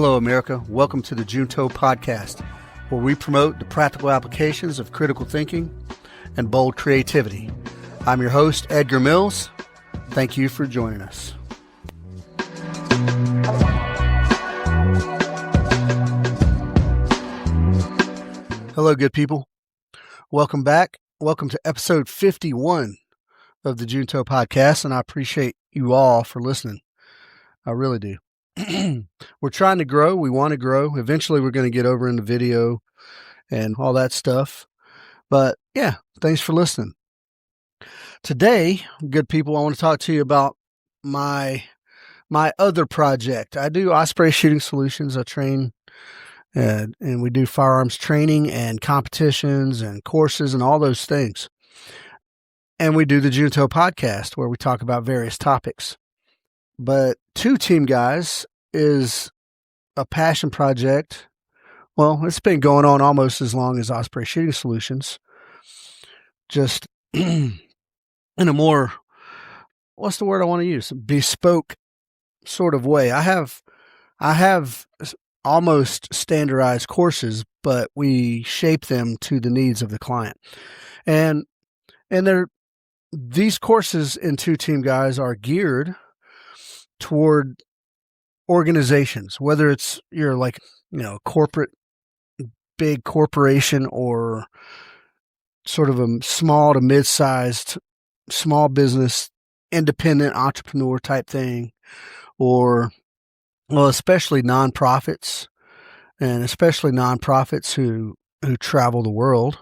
Hello, America. Welcome to the Junto Podcast, where we promote the practical applications of critical thinking and bold creativity. I'm your host, Edgar Mills. Thank you for joining us. Hello, good people. Welcome back. Welcome to episode 51 of the Junto Podcast, and I appreciate you all for listening. I really do. We're trying to grow. We want to grow. Eventually, we're going to get over into video and all that stuff. But yeah, thanks for listening. Today, good people, I want to talk to you about my other project. I do osprey shooting solutions. I train and we do firearms training and competitions and courses and all those things. And we do the Junto Podcast where we talk about various topics. But Two Team Guys is a passion project. Well, it's been going on almost as long as Osprey Shooting Solutions. Just in a more, what's the word I want to use? Bespoke sort of way. I have almost standardized courses, but we shape them to the needs of the client. And these courses in Two Team Guys are geared toward organizations, whether it's you're like, corporate, big corporation, or sort of a small to mid-sized small business, independent entrepreneur type thing, or, well, especially nonprofits, and especially nonprofits who travel the world,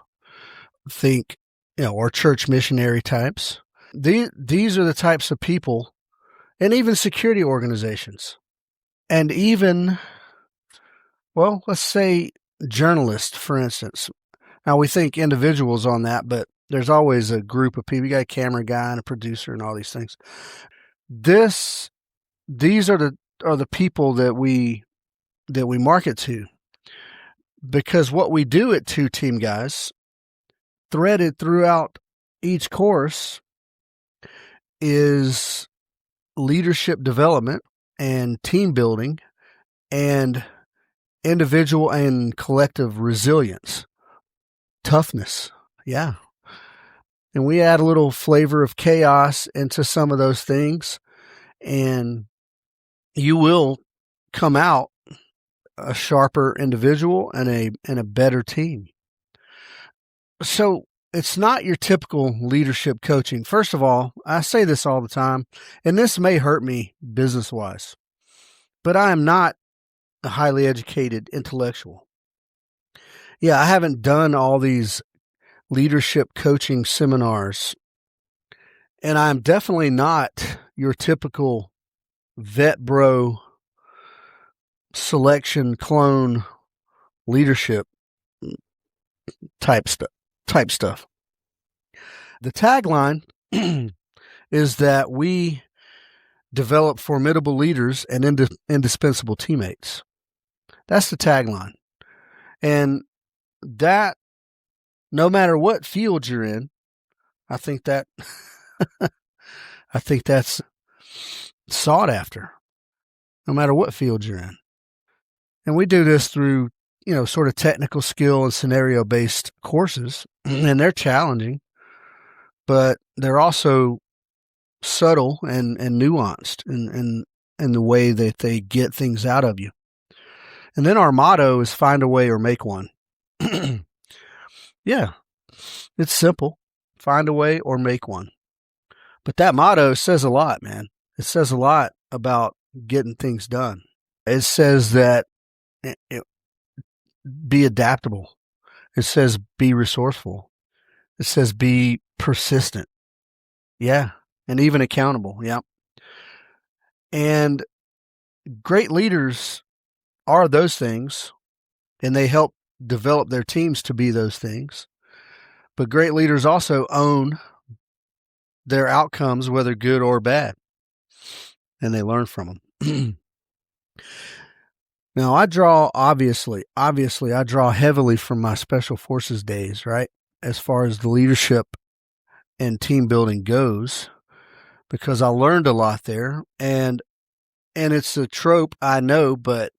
think, or church missionary types. These are the types of people. And even security organizations, and even, well, let's say journalists, for instance. Now, we think individuals on that, but there's always a group of people. You got a camera guy and a producer and all these things. These are the people that we market to, because what we do at Two Team Guys, threaded throughout each course, is leadership development and team building and individual and collective resilience, toughness. Yeah. And we add a little flavor of chaos into some of those things, and you will come out a sharper individual and a better team. So it's not your typical leadership coaching. First of all, I say this all the time, and this may hurt me business-wise, but I am not a highly educated intellectual. Yeah, I haven't done all these leadership coaching seminars, and I'm definitely not your typical vet bro selection clone leadership type stuff. The tagline is that we develop formidable leaders and indispensable teammates. That's the tagline. And that, no matter what field you're in, I think that's sought after, no matter what field you're in. And we do this through sort of technical skill and scenario-based courses, and they're challenging, but they're also subtle and nuanced in the way that they get things out of you. And then our motto is find a way or make one. Yeah, it's simple. Find a way or make one. But that motto says a lot, man. It says a lot about getting things done. It says that be adaptable. It says be resourceful. It says be persistent. Yeah. And even accountable. Yeah. And great leaders are those things, and they help develop their teams to be those things. But great leaders also own their outcomes, whether good or bad, and they learn from them. Now, I draw, obviously, I draw heavily from my Special Forces days, right? As far as the leadership and team building goes, because I learned a lot there. And it's a trope, I know, but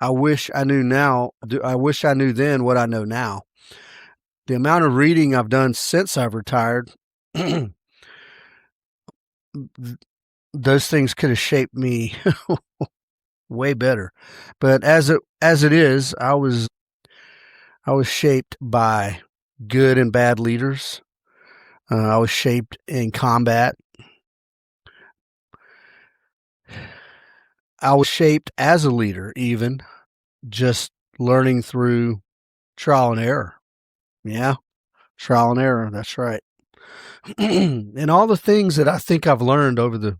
I wish I knew now. I wish I knew then what I know now. The amount of reading I've done since I've retired, those things could have shaped me way better. But as it is, I was shaped by good and bad leaders. I was shaped in combat. I was shaped as a leader, even just learning through trial and error. Yeah, trial and error. That's right. And all the things that I think I've learned over the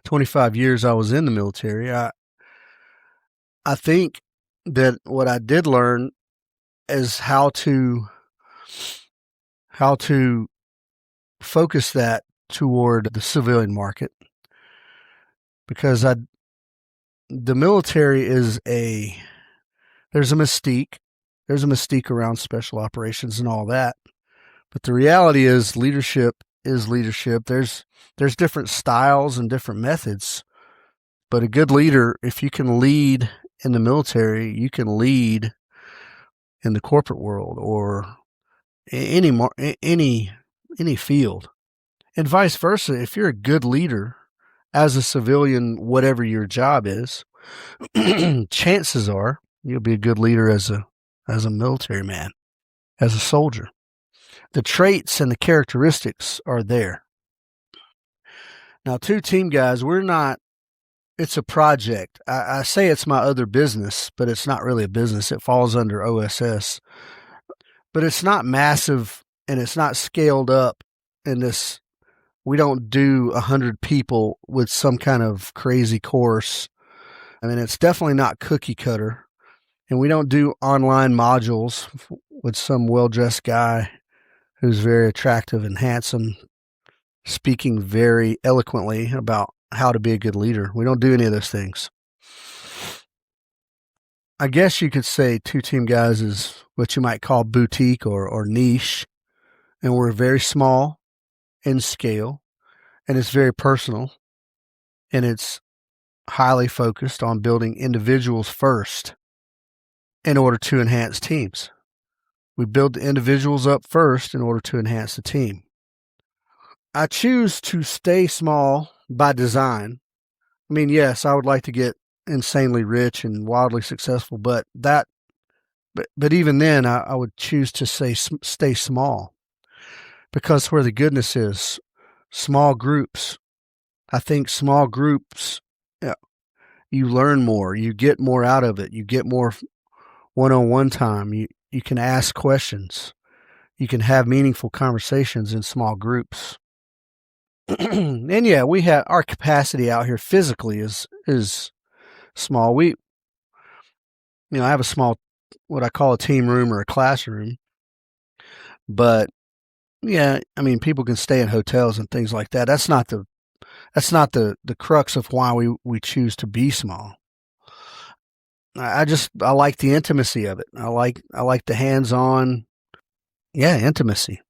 25 years I was in the military, I think that what I did learn is how to focus that toward the civilian market, because the military there's a mystique. There's a mystique around special operations and all that. But the reality is leadership is leadership. There's different styles and different methods. But a good leader, if you can lead in the military, you can lead in the corporate world or any field. And vice versa, if you're a good leader as a civilian, whatever your job is, chances are you'll be a good leader as a military man, as a soldier. The traits and the characteristics are there. Now, two team guys, it's a project. I say it's my other business, but it's not really a business. It falls under OSS. But it's not massive and it's not scaled up in this. We don't do 100 people with some kind of crazy course. I mean, it's definitely not cookie cutter. And we don't do online modules with some well-dressed guy who's very attractive and handsome, speaking very eloquently about how to be a good leader. We don't do any of those things. I guess you could say two team guys is what you might call boutique or niche. And we're very small in scale, and it's very personal, and it's highly focused on building individuals first in order to enhance teams. We build the individuals up first in order to enhance the team. I choose to stay small by design. I mean, yes, I would like to get insanely rich and wildly successful, but even then, I would choose to stay small, because where the goodness is, small groups. I think small groups, you learn more, you get more out of it, you get more one-on-one time, you can ask questions, you can have meaningful conversations in small groups. And yeah, we have our capacity out here physically is small. I have a small, what I call a team room or a classroom, but yeah, I mean, people can stay in hotels and things like that. That's not the crux of why we choose to be small. I like the intimacy of it. I like the hands-on, intimacy.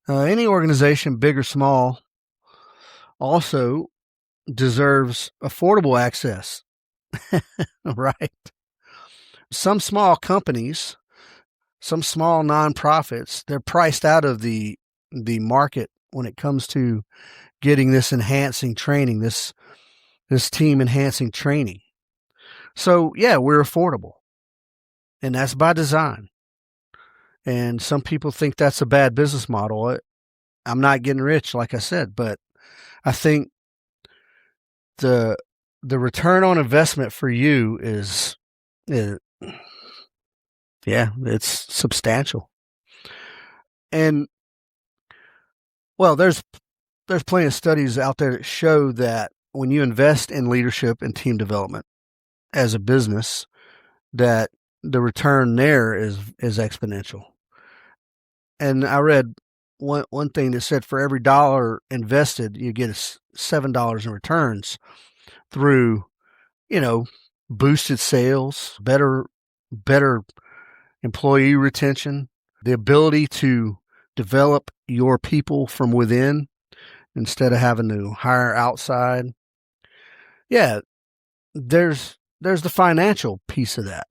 Any organization, big or small, also deserves affordable access, right? Some small companies, some small nonprofits, they're priced out of the market when it comes to getting this enhancing training, this team enhancing training. So yeah, we're affordable, and that's by design. And some people think that's a bad business model. I'm not getting rich, like I said, but I think the return on investment for you is it's substantial. And well, there's plenty of studies out there that show that when you invest in leadership and team development as a business, that the return there is exponential. And I read one thing that said for every dollar invested, you get $7 in returns through, boosted sales, better employee retention, the ability to develop your people from within instead of having to hire outside. Yeah, there's there's the financial piece of that.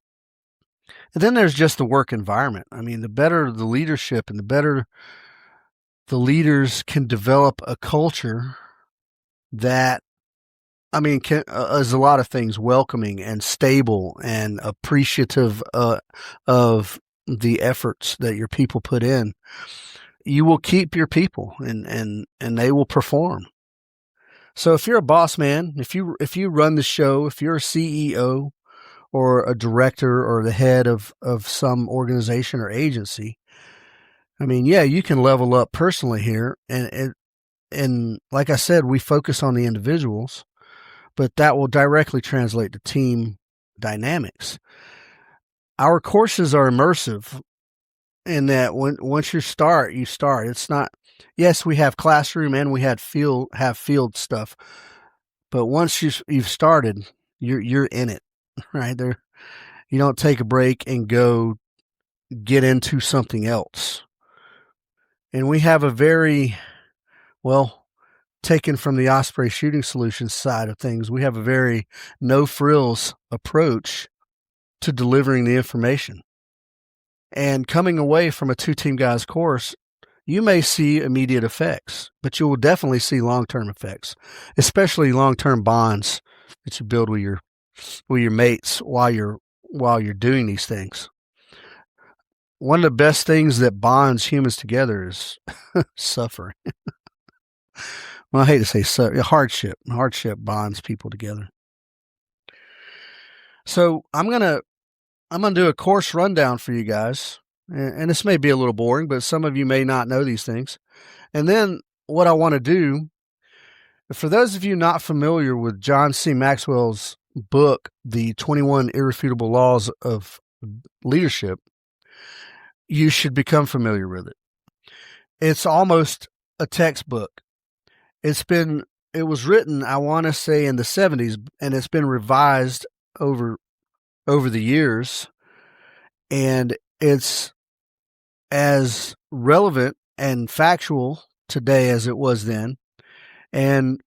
And then there's just the work environment. I mean, the better the leadership and the better the leaders can develop a culture that, is a lot of things, welcoming and stable and appreciative of the efforts that your people put in. You will keep your people and they will perform. So if you're a boss man, if you run the show, if you're a CEO or a director or the head of some organization or agency, you can level up personally here. And like I said, we focus on the individuals, but that will directly translate to team dynamics. Our courses are immersive in that once you start. It's not, yes, we have classroom and we have field stuff, but once you've started, you're in it, right there. You don't take a break and go get into something else. And we have a very, taken from the Osprey Shooting Solutions side of things, we have a very no frills approach to delivering the information. And coming away from a 2-Team Guys course, you may see immediate effects, but you will definitely see long-term effects, especially long-term bonds that you build with your mates while you're doing these things. One of the best things that bonds humans together is suffering. Well, I hate to say hardship. Hardship bonds people together. So I'm gonna do a course rundown for you guys, and this may be a little boring, but some of you may not know these things. And then what I want to do, for those of you not familiar with John C. Maxwell's book, The 21 Irrefutable Laws of Leadership, you should become familiar with it. It's almost a textbook. It was written, I want to say, in the 70s, and it's been revised over the years, and it's as relevant and factual today as it was then. And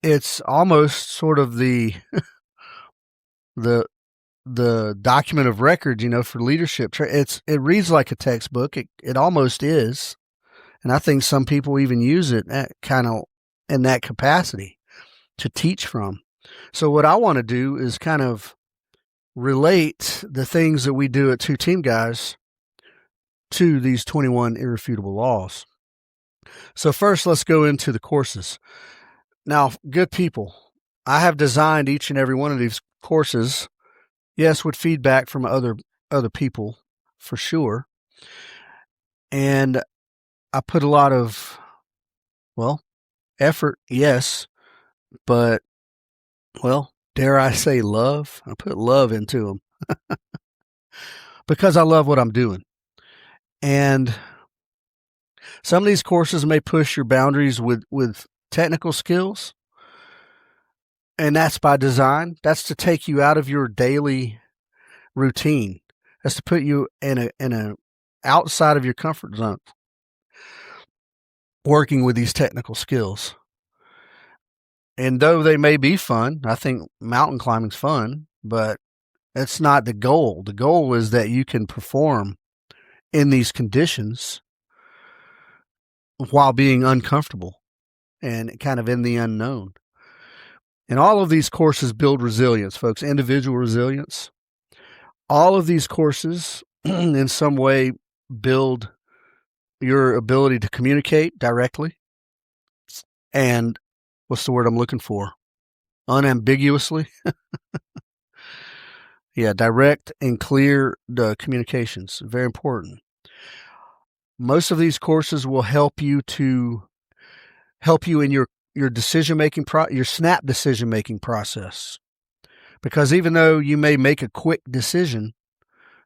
it's almost sort of the document of record, for leadership. It reads like a textbook. It almost is. And I think some people even use it kind of in that capacity to teach from. So what I want to do is kind of relate the things that we do at 2-Team Guys to these 21 irrefutable laws. So first, let's go into the courses. Now, good people, I have designed each and every one of these courses, yes, with feedback from other people, for sure. And I put a lot of, effort, yes, but, dare I say love? I put love into them because I love what I'm doing. And some of these courses may push your boundaries with technical skills, and that's by design. That's to take you out of your daily routine. That's to put you in a outside of your comfort zone, working with these technical skills. And though they may be fun, I think mountain climbing's fun, but it's not the goal. The goal is that you can perform in these conditions while being uncomfortable and kind of in the unknown. And all of these courses build resilience, folks, individual resilience. All of these courses in some way build your ability to communicate directly and, what's the word I'm looking for? Unambiguously. Yeah, direct and clear the communications. Very important. Most of these courses will help you in your decision-making, your snap decision-making process. Because even though you may make a quick decision,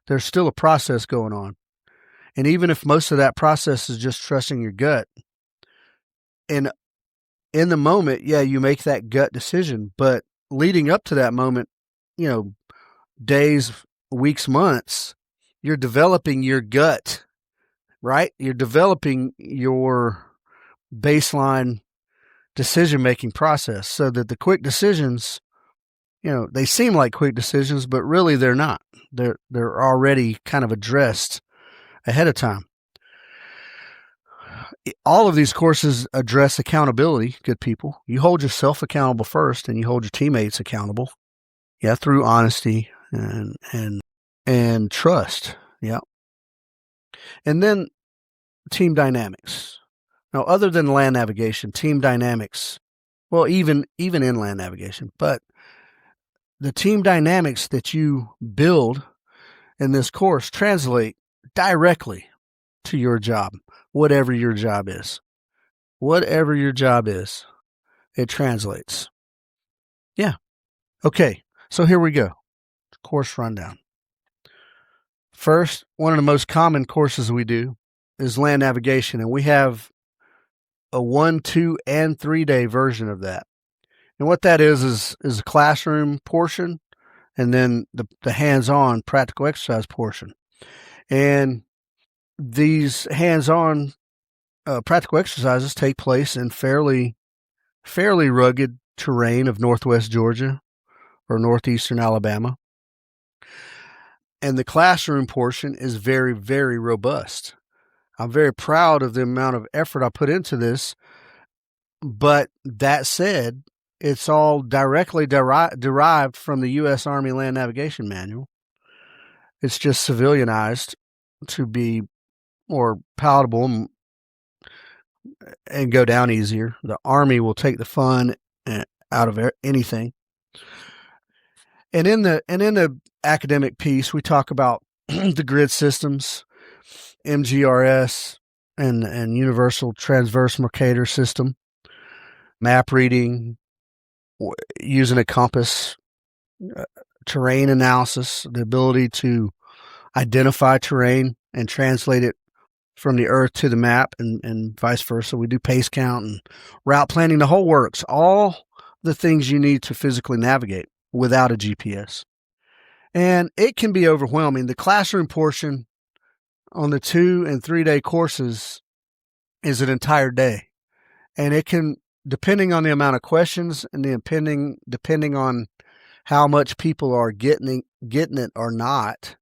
there's still a process going on. And even if most of that process is just trusting your gut, and in the moment, you make that gut decision, but leading up to that moment, days, weeks, months, you're developing your gut, right? You're developing your baseline decision-making process so that the quick decisions they seem like quick decisions, but really they're not. They're already kind of addressed ahead of time. All of these courses address accountability, good people. You hold yourself accountable first, and you hold your teammates accountable. Yeah, through honesty and trust. Yeah. And then team dynamics. Now, other than land navigation, team dynamics, well, even in land navigation, but the team dynamics that you build in this course translate directly to your job, whatever your job is. Whatever your job is, it translates. Yeah. Okay, so here we go. Course rundown. First, one of the most common courses we do is land navigation, and we have a 1, 2, and 3-day version of that. And what that is a classroom portion, and then the hands-on practical exercise portion. And these hands-on practical exercises take place in fairly rugged terrain of northwest Georgia or northeastern Alabama. And the classroom portion is very, very robust. I'm very proud of the amount of effort I put into this. But that said, it's all directly derived from the U.S. Army Land Navigation Manual. It's just civilianized to be more palatable and go down easier. The Army will take the fun out of anything. And in the academic piece, we talk about the grid systems, MGRS, and Universal Transverse Mercator System, map reading, using a compass, terrain analysis, the ability to identify terrain and translate it from the earth to the map, and vice versa. We do pace count and route planning, the whole works, all the things you need to physically navigate without a GPS. And it can be overwhelming. The classroom portion on the 2 and 3-day courses is an entire day. And it can, depending on the amount of questions and depending on how much people are getting it or not,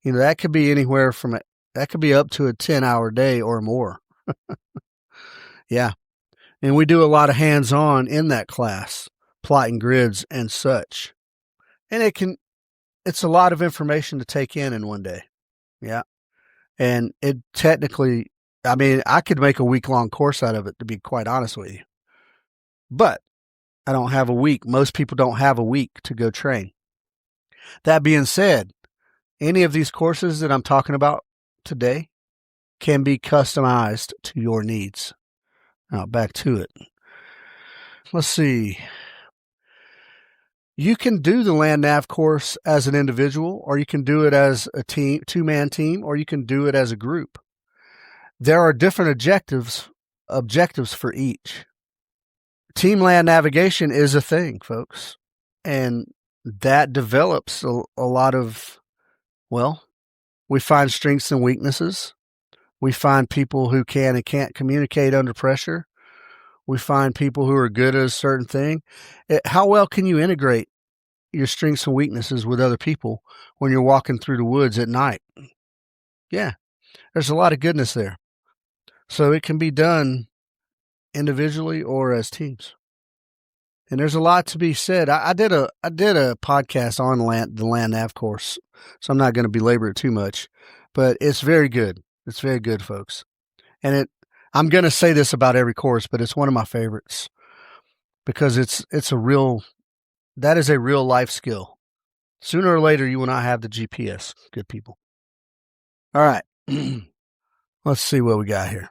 that could be anywhere from that could be up to a 10-hour day or more. Yeah. And we do a lot of hands-on in that class, plotting grids and such. And it's a lot of information to take in one day. Yeah. And it technically, I could make a week-long course out of it, to be quite honest with you. But I don't have a week. Most people don't have a week to go train. That being said, any of these courses that I'm talking about today can be customized to your needs. Now, back to it. Let's see. You can do the land nav course as an individual, or you can do it as a team, 2-man team, or you can do it as a group. There are different objectives for each. Team land navigation is a thing, folks, and that develops a lot of, we find strengths and weaknesses. We find people who can and can't communicate under pressure. We find people who are good at a certain thing. How well can you integrate your strengths and weaknesses with other people when you're walking through the woods at night? Yeah, there's a lot of goodness there. So it can be done individually or as teams. And there's a lot to be said. I did a podcast on the land nav course, so I'm not going to belabor it too much, but it's very good. It's very good, folks. And I'm going to say this about every course, but it's one of my favorites because that is a real life skill. Sooner or later, you will not have the GPS, good people. All right. Let's see what we got here.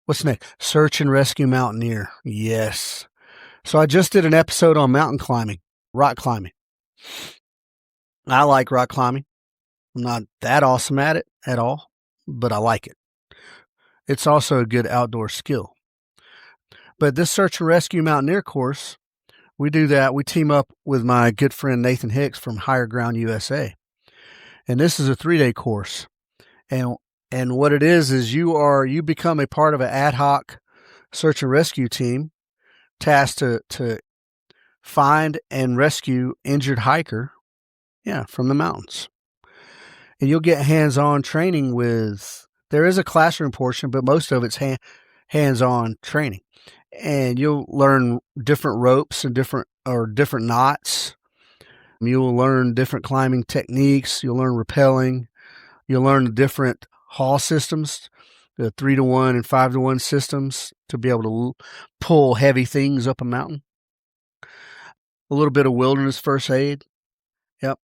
What's next? Search and rescue mountaineer. Yes. So I just did an episode on mountain climbing, rock climbing. I like rock climbing. I'm not that awesome at it at all, but I like it. It's also a good outdoor skill. But this search and rescue mountaineer course, we do that. We team up with my good friend Nathan Hicks from Higher Ground USA. And this is a 3-day course. And what it is you become a part of an ad hoc search and rescue team tasked to find and rescue injured hiker, from the mountains. And you'll get hands-on training there is a classroom portion, but most of it's hands-on training. And you'll learn different ropes and different knots. You'll learn different climbing techniques. You'll learn rappelling. You'll learn the different haul systems, the 3-to-1 and 5-to-1 systems to be able to pull heavy things up a mountain. A little bit of wilderness first aid. Yep.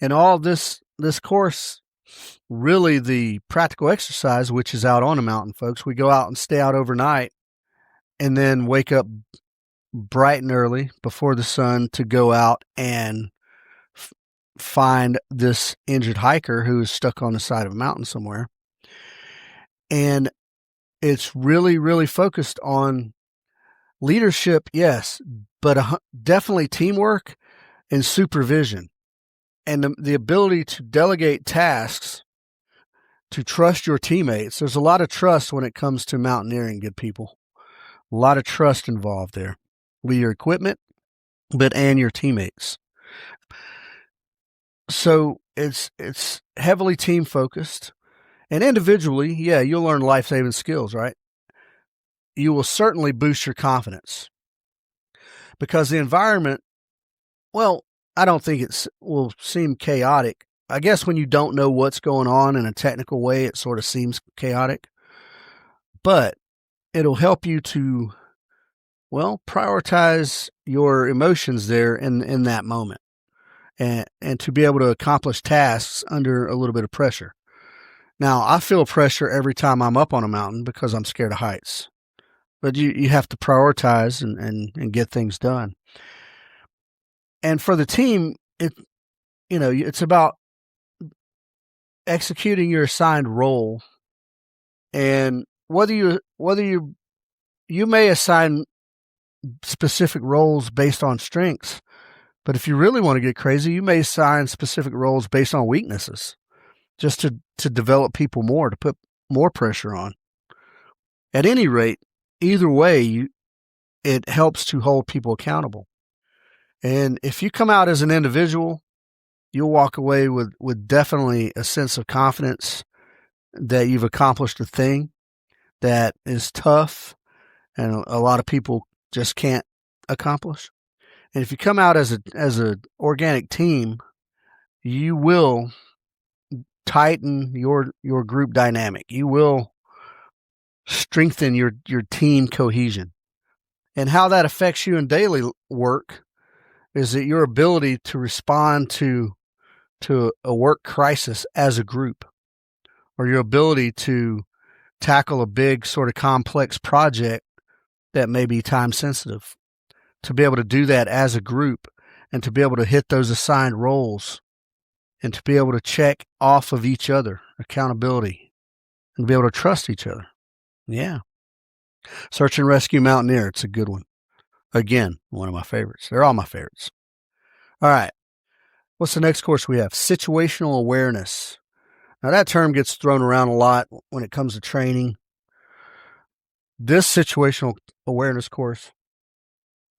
And all this course, really the practical exercise, which is out on a mountain, folks. We go out and stay out overnight and then wake up bright and early before the sun to go out and find this injured hiker who is stuck on the side of a mountain somewhere. And it's really, really focused on leadership, yes, but definitely teamwork and supervision. And the ability to delegate tasks, to trust your teammates. There's a lot of trust when it comes to mountaineering, good people. A lot of trust involved there with your equipment, and your teammates. So it's heavily team focused, and individually, you'll learn life-saving skills, right? You will certainly boost your confidence because the environment, I don't think it will seem chaotic. I guess when you don't know what's going on in a technical way, it sort of seems chaotic, but it'll help you to, prioritize your emotions there in that moment and to be able to accomplish tasks under a little bit of pressure. Now, I feel pressure every time I'm up on a mountain because I'm scared of heights, but you have to prioritize and get things done. And for the team, it's about executing your assigned role. And whether you may assign specific roles based on strengths, but if you really want to get crazy, you may assign specific roles based on weaknesses, just to develop people more, to put more pressure on. At any rate, either way, it helps to hold people accountable. And if you come out as an individual, you'll walk away with definitely a sense of confidence that you've accomplished a thing that is tough and a lot of people just can't accomplish. And if you come out as a organic team, you will tighten your group dynamic. You will strengthen your team cohesion. And how that affects you in daily work is that your ability to respond to a work crisis as a group, or your ability to tackle a big sort of complex project that may be time sensitive, to be able to do that as a group and to be able to hit those assigned roles and to be able to check off of each other, accountability, and be able to trust each other. Yeah. Search and Rescue Mountaineer. It's a good one. Again, one of my favorites. They're all my favorites. All right. What's the next course we have? Situational awareness. Now, that term gets thrown around a lot when it comes to training. This situational awareness course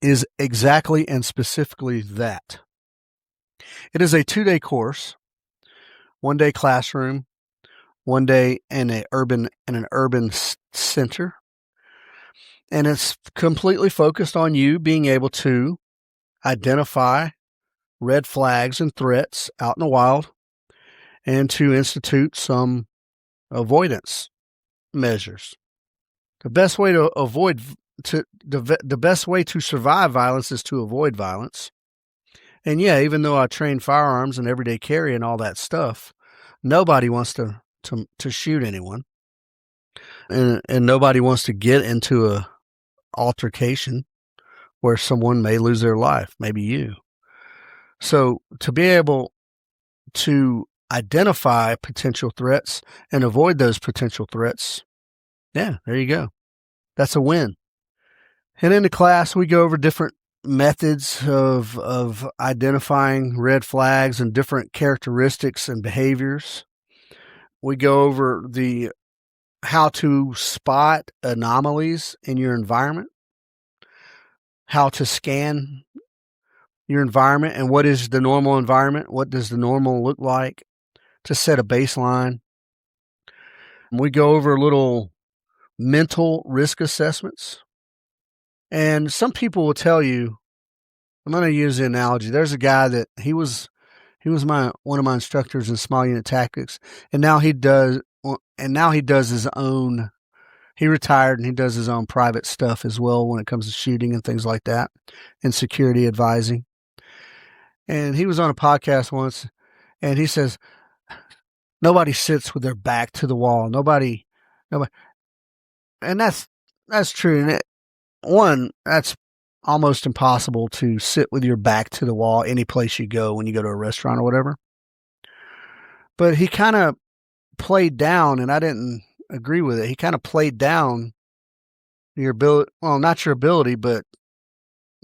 is exactly and specifically that. It is a 2-day course, 1 day classroom, 1 day in an urban center. And it's completely focused on you being able to identify red flags and threats out in the wild and to institute some avoidance measures. The best way to the best way to survive violence is to avoid violence. And even though I train firearms and everyday carry and all that stuff, nobody wants to shoot anyone. And nobody wants to get into a altercation where someone may lose their life, maybe you. So to be able to identify potential threats and avoid those potential threats, there you go. That's a win. And in the class, we go over different methods of identifying red flags and different characteristics and behaviors. We go over how to spot anomalies in your environment, how to scan your environment and what is the normal environment. What does the normal look like to set a baseline? We go over little mental risk assessments. And some people will tell you, I'm going to use the analogy. There's a guy that he was one of my instructors in small unit tactics, and now he does his own. He retired and he does his own private stuff as well when it comes to shooting and things like that, and security advising. And he was on a podcast once, and he says, nobody sits with their back to the wall. Nobody, and that's true. And that's almost impossible to sit with your back to the wall any place you go when you go to a restaurant or whatever. But he kind of played down, and I didn't agree with it. He kind of played down your ability, well, not your ability, but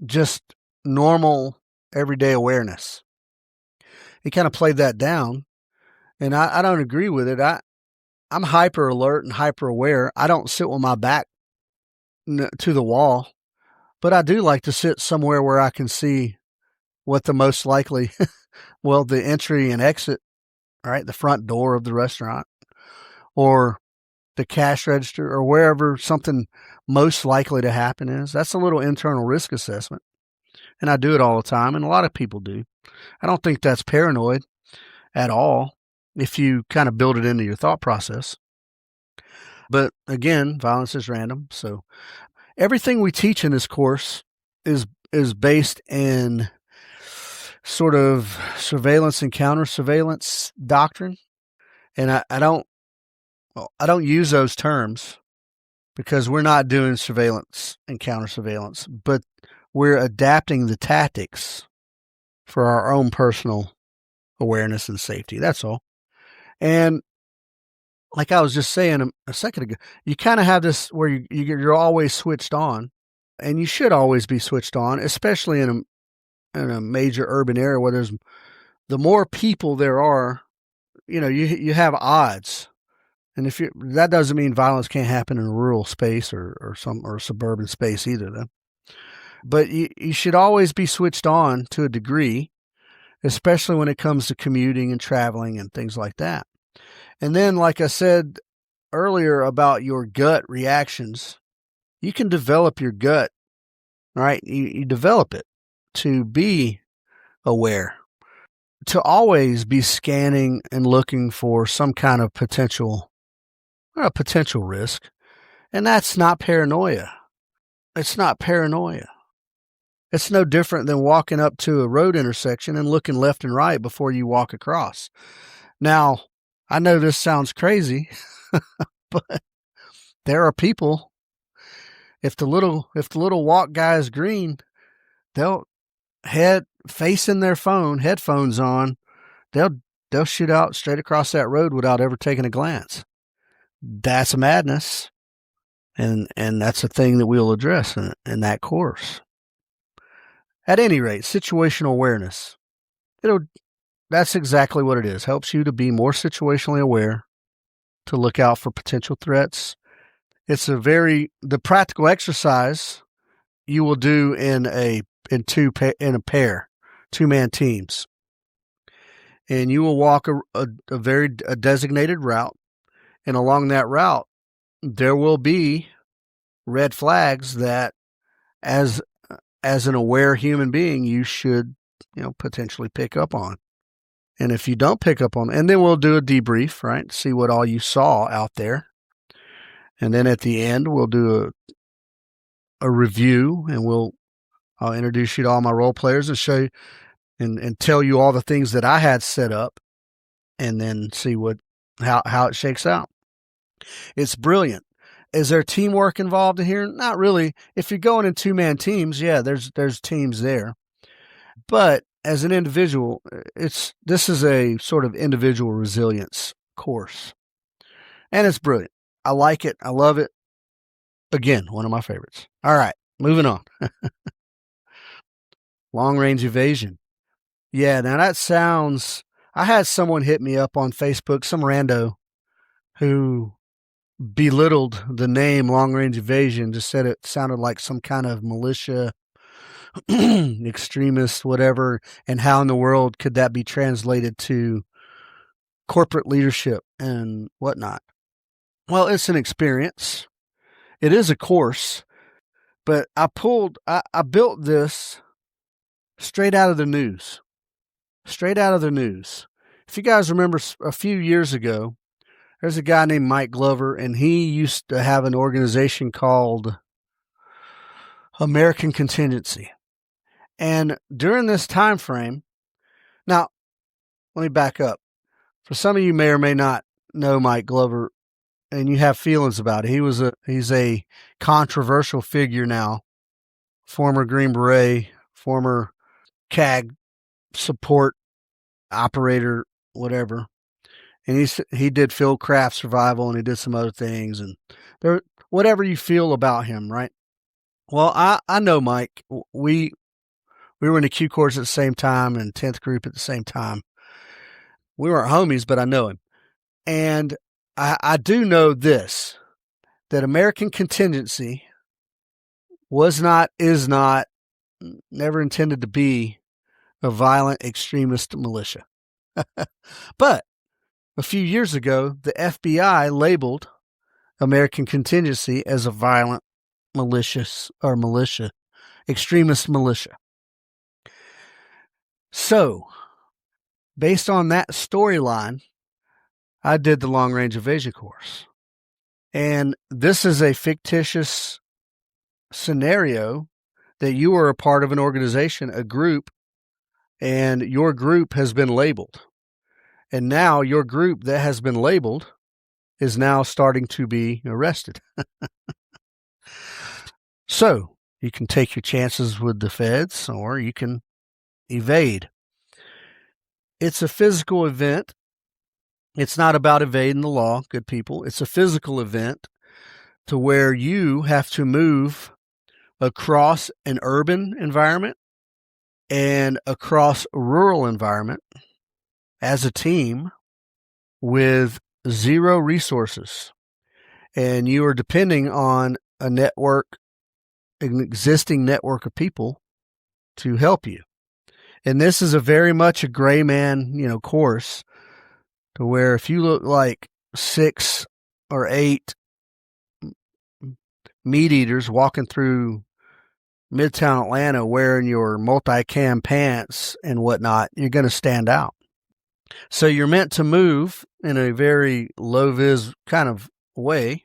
just normal everyday awareness. He kind of played that down, and I don't agree with it. I'm hyper alert and hyper aware. I don't sit with my back to the wall, but I do like to sit somewhere where I can see what the most likely, well, the entry and exit, right? The front door of the restaurant or the cash register or wherever something most likely to happen is. That's a little internal risk assessment. And I do it all the time, and a lot of people do. I don't think that's paranoid at all if you kind of build it into your thought process. But again, violence is random. So everything we teach in this course is based in sort of surveillance and counter surveillance doctrine. And I don't use those terms because we're not doing surveillance and counter surveillance, but we're adapting the tactics for our own personal awareness and safety. That's all. And like I was just saying a second ago, you kind of have this where you're always switched on, and you should always be switched on, especially in a major urban area where the more people there are, you have odds. And that doesn't mean violence can't happen in a rural space or suburban space either, though. But you should always be switched on to a degree, especially when it comes to commuting and traveling and things like that. And then, like I said earlier about your gut reactions, you can develop your gut, all right? You develop it to be aware, to always be scanning and looking for some kind of potential risk. And that's not paranoia. It's not paranoia. It's no different than walking up to a road intersection and looking left and right before you walk across. Now, I know this sounds crazy, but there are people, if the little walk guy is green, they'll facing their phone, headphones on, they'll shoot out straight across that road without ever taking a glance. That's madness. And that's a thing that we'll address in that course. At any rate, situational awareness. That's exactly what it is. Helps you to be more situationally aware, to look out for potential threats. It's the practical exercise you will do in a pair, 2-man teams. And you will walk a designated route, and along that route there will be red flags that as an aware human being you should potentially pick up on. And if you don't pick up on, and then we'll do a debrief, right? See what all you saw out there. And then at the end, we'll do a review, and I'll introduce you to all my role players and show you and tell you all the things that I had set up, and then see how it shakes out. It's brilliant. Is there teamwork involved in here? Not really. If you're going in 2-man teams, yeah, there's teams there. But as an individual, this is a sort of individual resilience course. And it's brilliant. I like it. I love it. Again, one of my favorites. All right, moving on. Long-range evasion. Yeah, now that sounds... I had someone hit me up on Facebook, some rando, who belittled the name long-range evasion, just said it sounded like some kind of militia extremist, whatever, and how in the world could that be translated to corporate leadership and whatnot? Well, it's an experience. It is a course, but I built this straight out of the news. Straight out of the news. If you guys remember a few years ago, there's a guy named Mike Glover, and he used to have an organization called American Contingency. And during this time frame, now, let me back up. For some of you may or may not know Mike Glover, and you have feelings about it. He's a controversial figure now, former Green Beret, former CAG support operator, whatever. And he did field craft survival, and he did some other things, and whatever you feel about him, right? Well, I know Mike. We were in the Q course at the same time and 10th group at the same time. We weren't homies, but I know him. And I do know this, that American Contingency is not, never intended to be a violent extremist militia. But a few years ago, the FBI labeled American Contingency as a violent extremist militia. So, based on that storyline, I did the long range evasion course. And this is a fictitious scenario that you are a part of an organization, a group, and your group has been labeled. And now your group that has been labeled is now starting to be arrested. So you can take your chances with the feds, or you can evade. It's a physical event. It's not about evading the law, good people. It's a physical event to where you have to move across an urban environment and across a rural environment as a team with zero resources. And you are depending on an existing network of people to help you. And this is a very much a gray man, course, to where if you look like 6 or 8 meat eaters walking through Midtown Atlanta wearing your multicam pants and whatnot, you're going to stand out. So you're meant to move in a very low-vis kind of way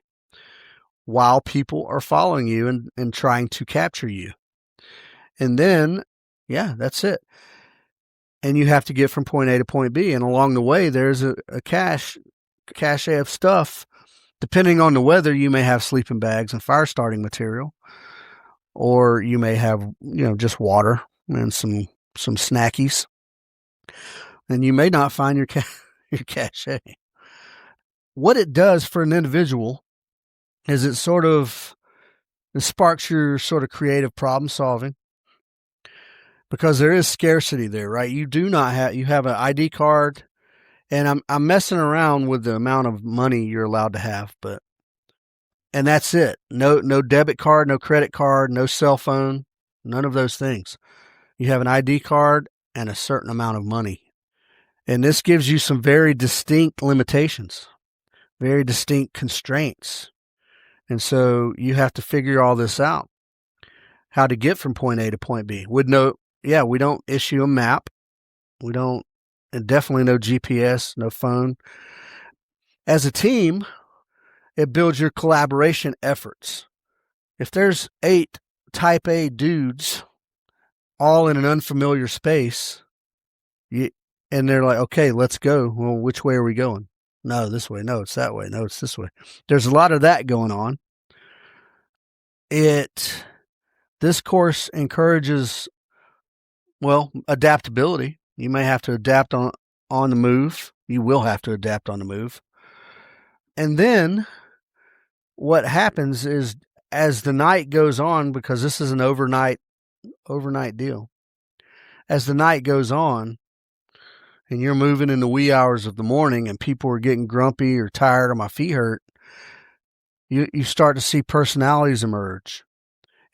while people are following you and trying to capture you. And then, that's it. And you have to get from point A to point B. And along the way, there's a cache of stuff. Depending on the weather, you may have sleeping bags and fire starting material. Or you may have, just water and some snackies. And you may not find your cache. What it does for an individual is it sparks your sort of creative problem solving, because there is scarcity there, right? You have an ID card, and I'm messing around with the amount of money you're allowed to have, and that's it. No debit card, no credit card, no cell phone, none of those things. You have an ID card and a certain amount of money. And this gives you some very distinct limitations, very distinct constraints. And so you have to figure all this out, how to get from point A to point B. We don't issue a map. We don't, and definitely no GPS, no phone. As a team, it builds your collaboration efforts. If there's 8 type A dudes all in an unfamiliar space, and they're like, okay, let's go. Well, which way are we going? No, this way. No, it's that way. No, it's this way. There's a lot of that going on. This course encourages, adaptability. You may have to adapt on the move. You will have to adapt on the move. And then what happens is, as the night goes on, because this is an overnight deal, as the night goes on, and you're moving in the wee hours of the morning and people are getting grumpy or tired or my feet hurt, you start to see personalities emerge.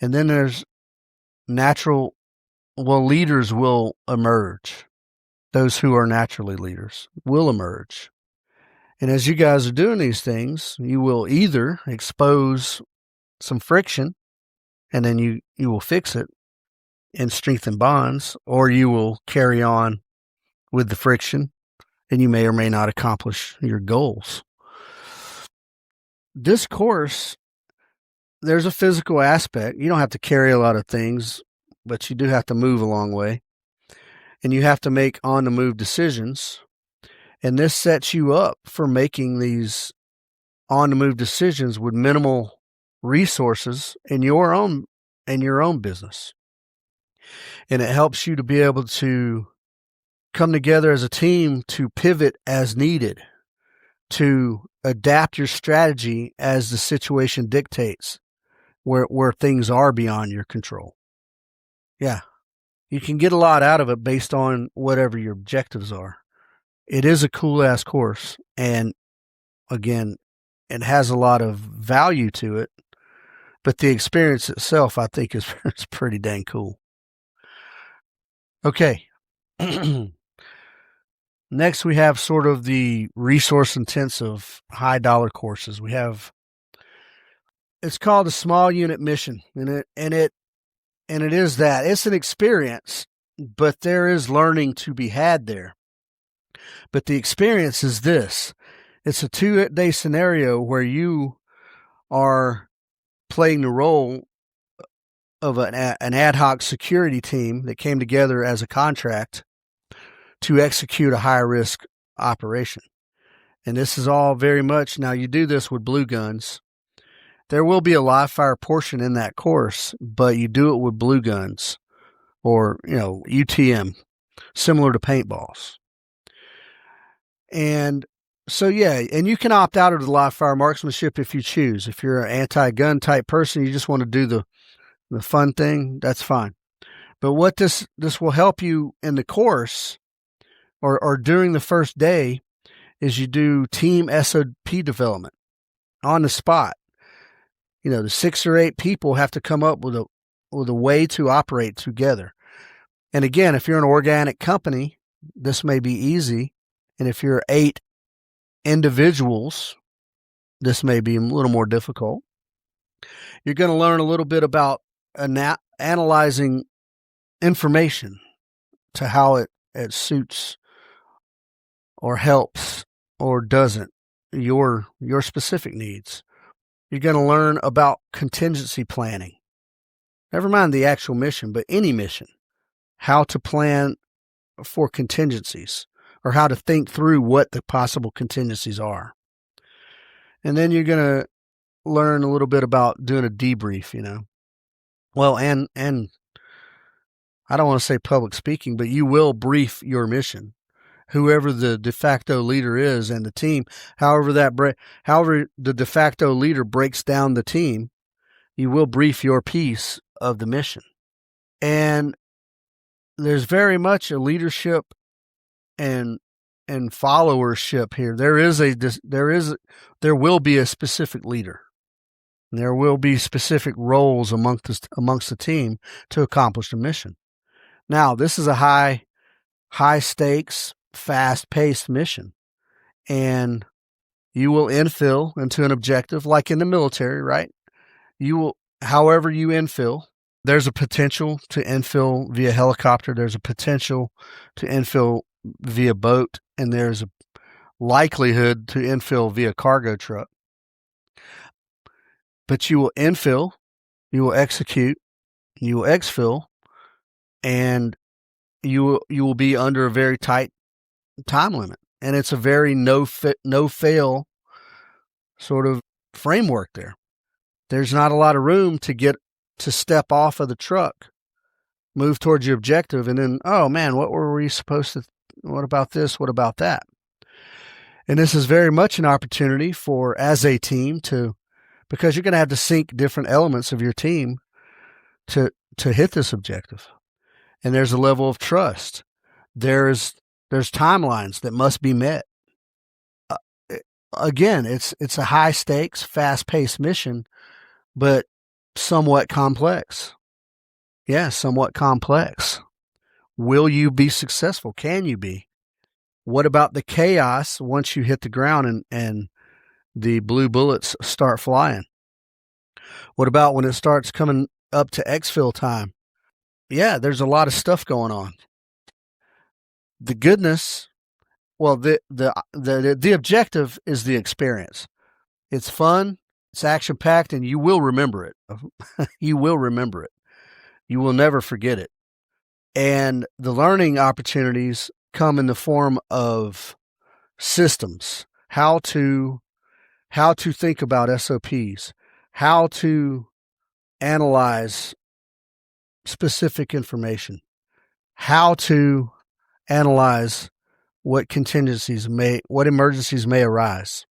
And then there's natural well, leaders will emerge. Those who are naturally leaders will emerge. And as you guys are doing these things, you will either expose some friction and then you will fix it and strengthen bonds, or you will carry on with the friction and you may or may not accomplish your goals. This course, there's a physical aspect. You don't have to carry a lot of things, but you do have to move a long way. And you have to make on-the-move decisions. And this sets you up for making these on-the-move decisions with minimal resources in your own business. And it helps you to be able to come together as a team to pivot as needed, to adapt your strategy as the situation dictates, where things are beyond your control. Yeah, you can get a lot out of it based on whatever your objectives are. It is a cool-ass course, and again, it has a lot of value to it, but the experience itself, I think, is pretty dang cool. Okay. Next, we have sort of the resource-intensive, high-dollar courses. It's called a small unit mission, and it is that. It's an experience, but there is learning to be had there. But the experience is this. It's a 2-day scenario where you are playing the role of an ad hoc security team that came together as a contract to execute a high-risk operation. And this is all very much, now you do this with blue guns. There will be a live fire portion in that course, but you do it with blue guns or, UTM, similar to paintballs. And so, yeah, and you can opt out of the live fire marksmanship if you choose. If you're an anti-gun type person, you just want to do the fun thing, that's fine. But what this will help you in the course or during the first day is you do team SOP development on the spot. The 6 or 8 people have to come up with a way to operate together. And again, if you're an organic company, this may be easy. And if you're 8 individuals, this may be a little more difficult. You're going to learn a little bit about analyzing information to how it suits or helps or doesn't your specific needs. You're going to learn about contingency planning. Never mind the actual mission, but any mission. How to plan for contingencies or how to think through what the possible contingencies are. And then you're going to learn a little bit about doing a debrief, Well, and I don't want to say public speaking, but you will brief your mission. Whoever the de facto leader is and the team, however the de facto leader breaks down the team, you will brief your piece of the mission. And there's very much a leadership and followership here. There will be a specific leader. There will be specific roles amongst the team to accomplish the mission. Now, this is a high stakes, fast-paced mission, and you will infill into an objective like in the military, right? However you infill, there's a potential to infill via helicopter, there's a potential to infill via boat, and there's a likelihood to infill via cargo truck. But you will infill, you will execute, you will exfil, and you will be under a very tight time limit. And it's a very no fail sort of framework there. There's not a lot of room to step off of the truck, move towards your objective, and then, oh man, what about this? What about that? And this is very much an opportunity for, as a team, because you're going to have to sync different elements of your team to hit this objective. And there's a level of trust. There's timelines that must be met. Again, it's a high stakes, fast paced mission, but somewhat complex. Yeah, somewhat complex. Will you be successful? Can you be? What about the chaos once you hit the ground and the blue bullets start flying? What about when it starts coming up to exfil time? Yeah, there's a lot of stuff going on. The goodness, well, the objective is the experience. It's fun, it's action packed, and you will remember it. You will remember it. You will never forget it. And the learning opportunities come in the form of systems, how to think about SOPs, how to analyze specific information, how to analyze what emergencies may arise.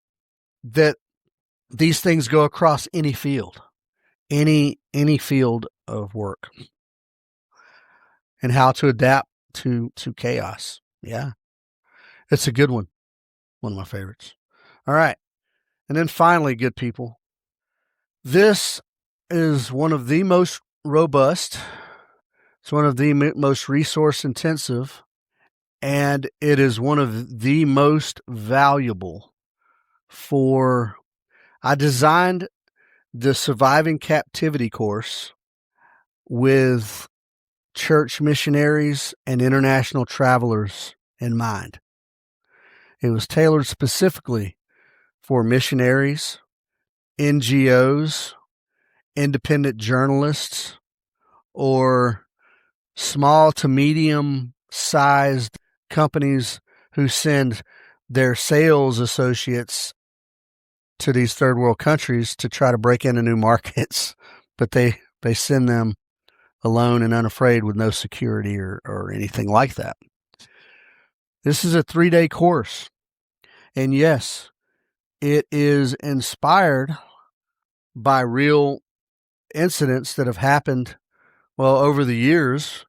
That these things go across any field, any field of work, and how to adapt to chaos. Yeah, it's a good one. One of my favorites. All right. And then finally, good people, this is one of the most robust, it's one of the most resource intensive, and it is one of the most valuable I designed the Surviving Captivity course with church missionaries and international travelers in mind. It was tailored specifically for missionaries, NGOs, independent journalists, or small to medium sized companies who send their sales associates to these third world countries to try to break into new markets, but they send them alone and unafraid with no security or anything like that. This is a 3-day course. And yes, it is inspired by real incidents that have happened, well, over the years,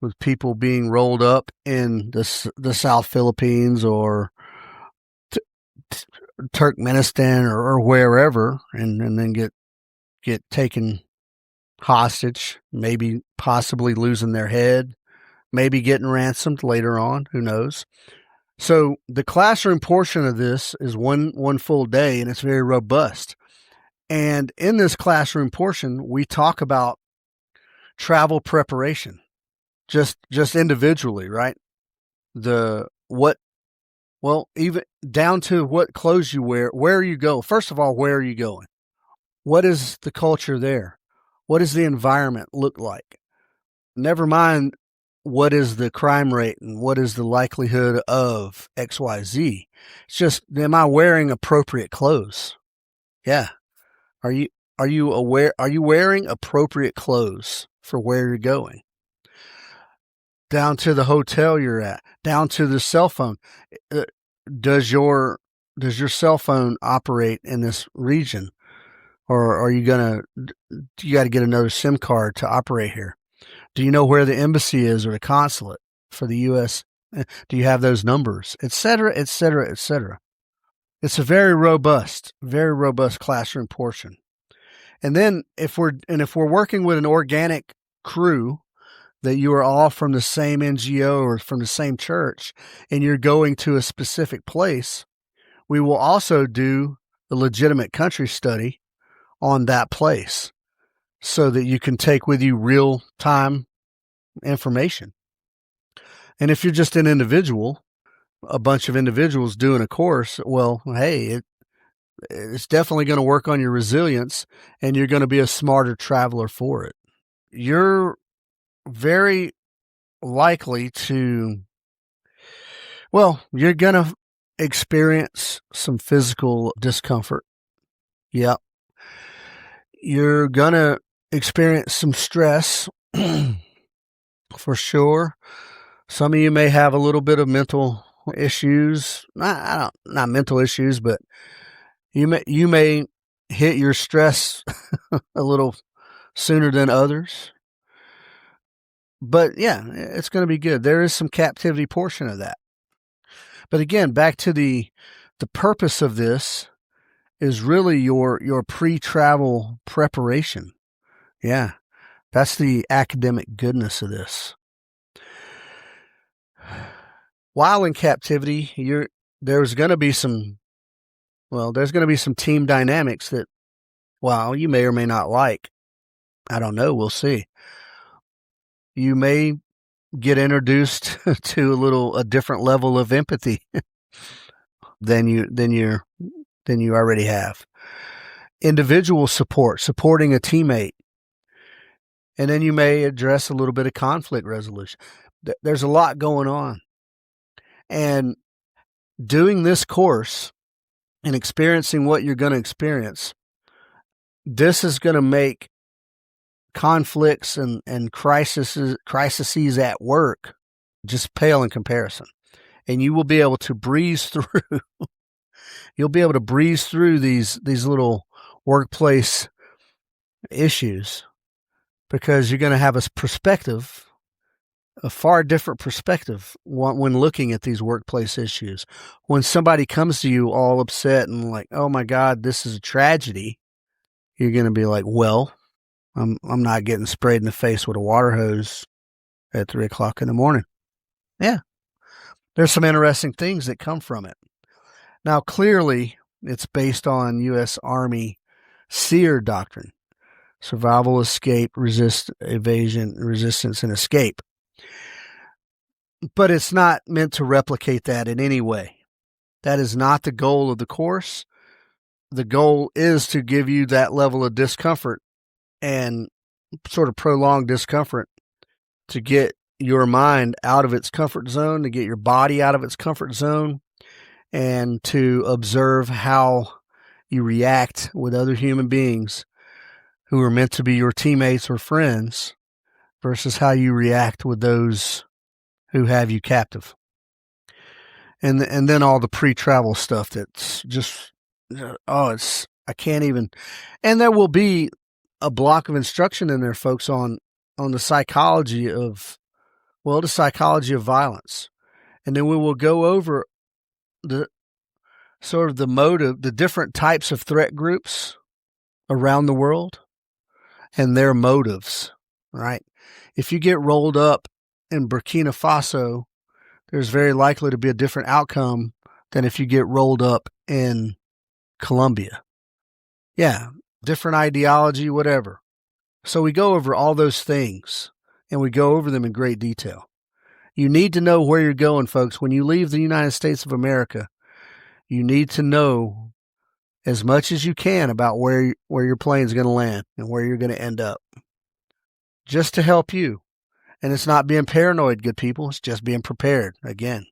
with people being rolled up in the South Philippines or Turkmenistan or wherever, and then get taken hostage, maybe possibly losing their head, maybe getting ransomed later on, who knows. So the classroom portion of this is one full day, and it's very robust. And in this classroom portion, we talk about travel preparation, just individually, right? Even down to what clothes you wear, where you go. First of all, where are you going? What is the culture there? What does the environment look like? Never mind what is the crime rate and what is the likelihood of XYZ. It's just, am I wearing appropriate clothes? Yeah. Are you wearing appropriate clothes for where you're going? Down to the hotel you're at, down to the cell phone. Does your cell phone operate in this region, or are you got to get another SIM card to operate here? Do you know where the embassy is or the consulate for the U.S.? Do you have those numbers, et cetera, et cetera, et cetera? It's a very robust classroom portion. And then if we're working with an organic crew, that you are all from the same NGO or from the same church, and you're going to a specific place, we will also do the legitimate country study on that place so that you can take with you real-time information. And if you're just an individual, a bunch of individuals doing a course, well, hey, it's definitely going to work on your resilience, and you're going to be a smarter traveler for it. You're very likely to, you're going to experience some physical discomfort. Yep. You're going to experience some stress for sure. Some of you may have a little bit of mental issues. Not mental issues, but you may hit your stress a little sooner than others. But yeah, it's going to be good. There is some captivity portion of that. But again, back to the purpose of this is really your pre-travel preparation. Yeah. That's the academic goodness of this. While in captivity, there's going to be some team dynamics that, well, you may or may not like. I don't know. We'll see. You may get introduced to a different level of empathy than you already have. Individual support, supporting a teammate. And then you may address a little bit of conflict resolution. There's a lot going on. And doing this course and experiencing what you're going to experience, this is going to make conflicts and crises at work just pale in comparison. And you will be able to breeze through. You'll be able to breeze through these little workplace issues because you're going to have a far different perspective when looking at these workplace issues. When somebody comes to you all upset and like, oh my God, this is a tragedy, you're going to be like, well, I'm not getting sprayed in the face with a water hose at 3:00 in the morning. Yeah. There's some interesting things that come from it. Now, clearly, it's based on U.S. Army SEER doctrine: survival, escape, evasion, resistance, and escape. But it's not meant to replicate that in any way. That is not the goal of the course. The goal is to give you that level of discomfort and sort of prolonged discomfort to get your mind out of its comfort zone, to get your body out of its comfort zone, and to observe how you react with other human beings who are meant to be your teammates or friends versus how you react with those who have you captive. And then all the pre-travel stuff that's just, I can't even. And there will be a block of instruction in there, folks, on the psychology of violence. And then we will go over the sort of the motive, the different types of threat groups around the world and their motives, right? If you get rolled up in Burkina Faso, there's very likely to be a different outcome than if you get rolled up in Colombia. Yeah, different ideology, whatever. So we go over all those things, and we go over them in great detail. You need to know where you're going, folks. When you leave the United States of America, you need to know as much as you can about where your plane's going to land and where you're going to end up, just to help you. And it's not being paranoid, good people. It's just being prepared, again.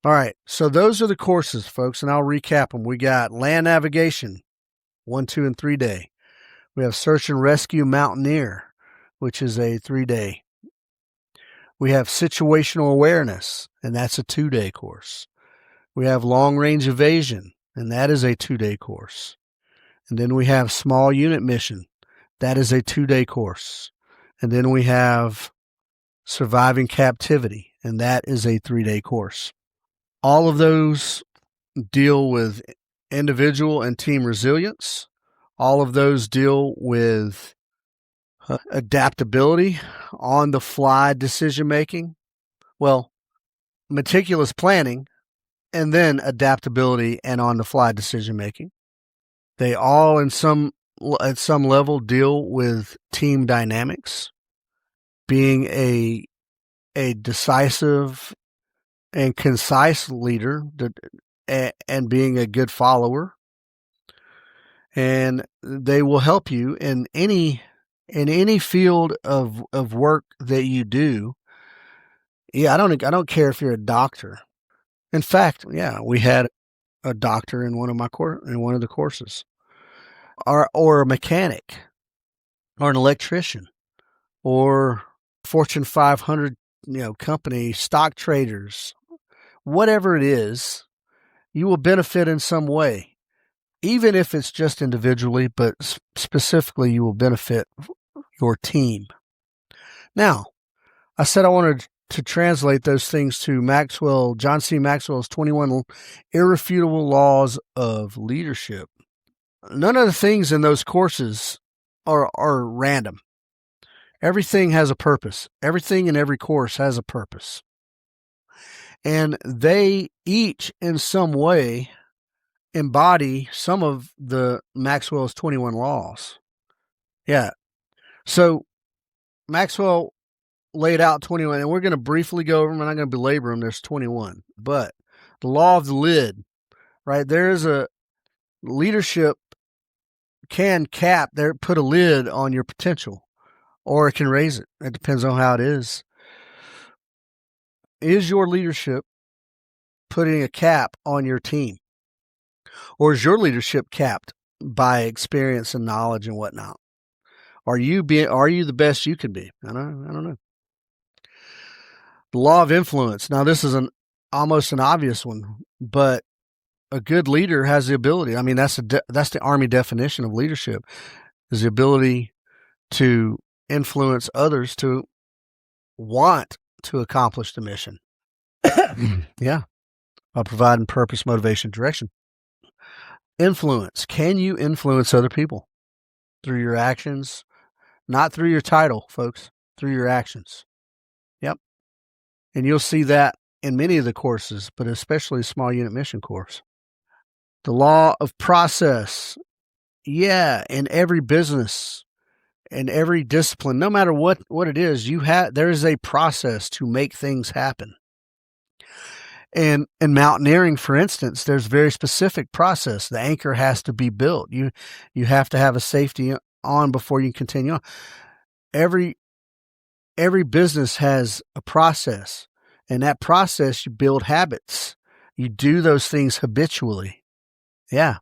All right, so those are the courses, folks, and I'll recap them. We got land navigation, 1, 2, and 3 day. We have search and rescue mountaineer, which is a 3-day. We have situational awareness, and that's a 2-day course. We have long-range evasion, and that is a 2-day course. And then we have small unit mission. That is a 2-day course. And then we have surviving captivity, and that is a 3-day course. All of those deal with individual and team resilience. All of those deal with adaptability, on-the-fly decision-making, meticulous planning, and then adaptability and on-the-fly decision-making. They all, at some level, deal with team dynamics, being a decisive and concise leader, and being a good follower. And they will help you in any field of work that you do. Yeah, I don't care if you're a doctor. In fact, yeah, we had a doctor in one of the courses, or a mechanic, or an electrician, or Fortune 500, company, stock traders, whatever it is, you will benefit in some way, even if it's just individually, but specifically you will benefit your team. Now, I said I wanted to translate those things to John C. Maxwell's 21 Irrefutable Laws of Leadership. None of the things in those courses are random. Everything has a purpose. Everything in every course has a purpose. And they each, in some way, embody some of the Maxwell's 21 laws. Yeah. So Maxwell laid out 21, and we're going to briefly go over them. I'm not going to belabor them. There's 21. But the law of the lid, right? There's a leadership can put a lid on your potential, or it can raise it. It depends on how it is. Is your leadership putting a cap on your team? Or is your leadership capped by experience and knowledge and whatnot? Are you the best you can be? I don't know. The law of influence. Now, this is almost an obvious one, but a good leader has the ability. I mean, that's the Army definition of leadership, is the ability to influence others to want to accomplish the mission. Yeah. By providing purpose, motivation, direction. Influence. Can you influence other people through your actions? Not through your title, folks, through your actions. Yep. And you'll see that in many of the courses, but especially small unit mission course. The law of process. Yeah, in every business, in every discipline, no matter what it is, there is a process to make things happen. And in mountaineering, for instance, there's a very specific process. The anchor has to be built. You have to have a safety on before you continue on. Every business has a process, and that process, you build habits. You do those things habitually. Yeah,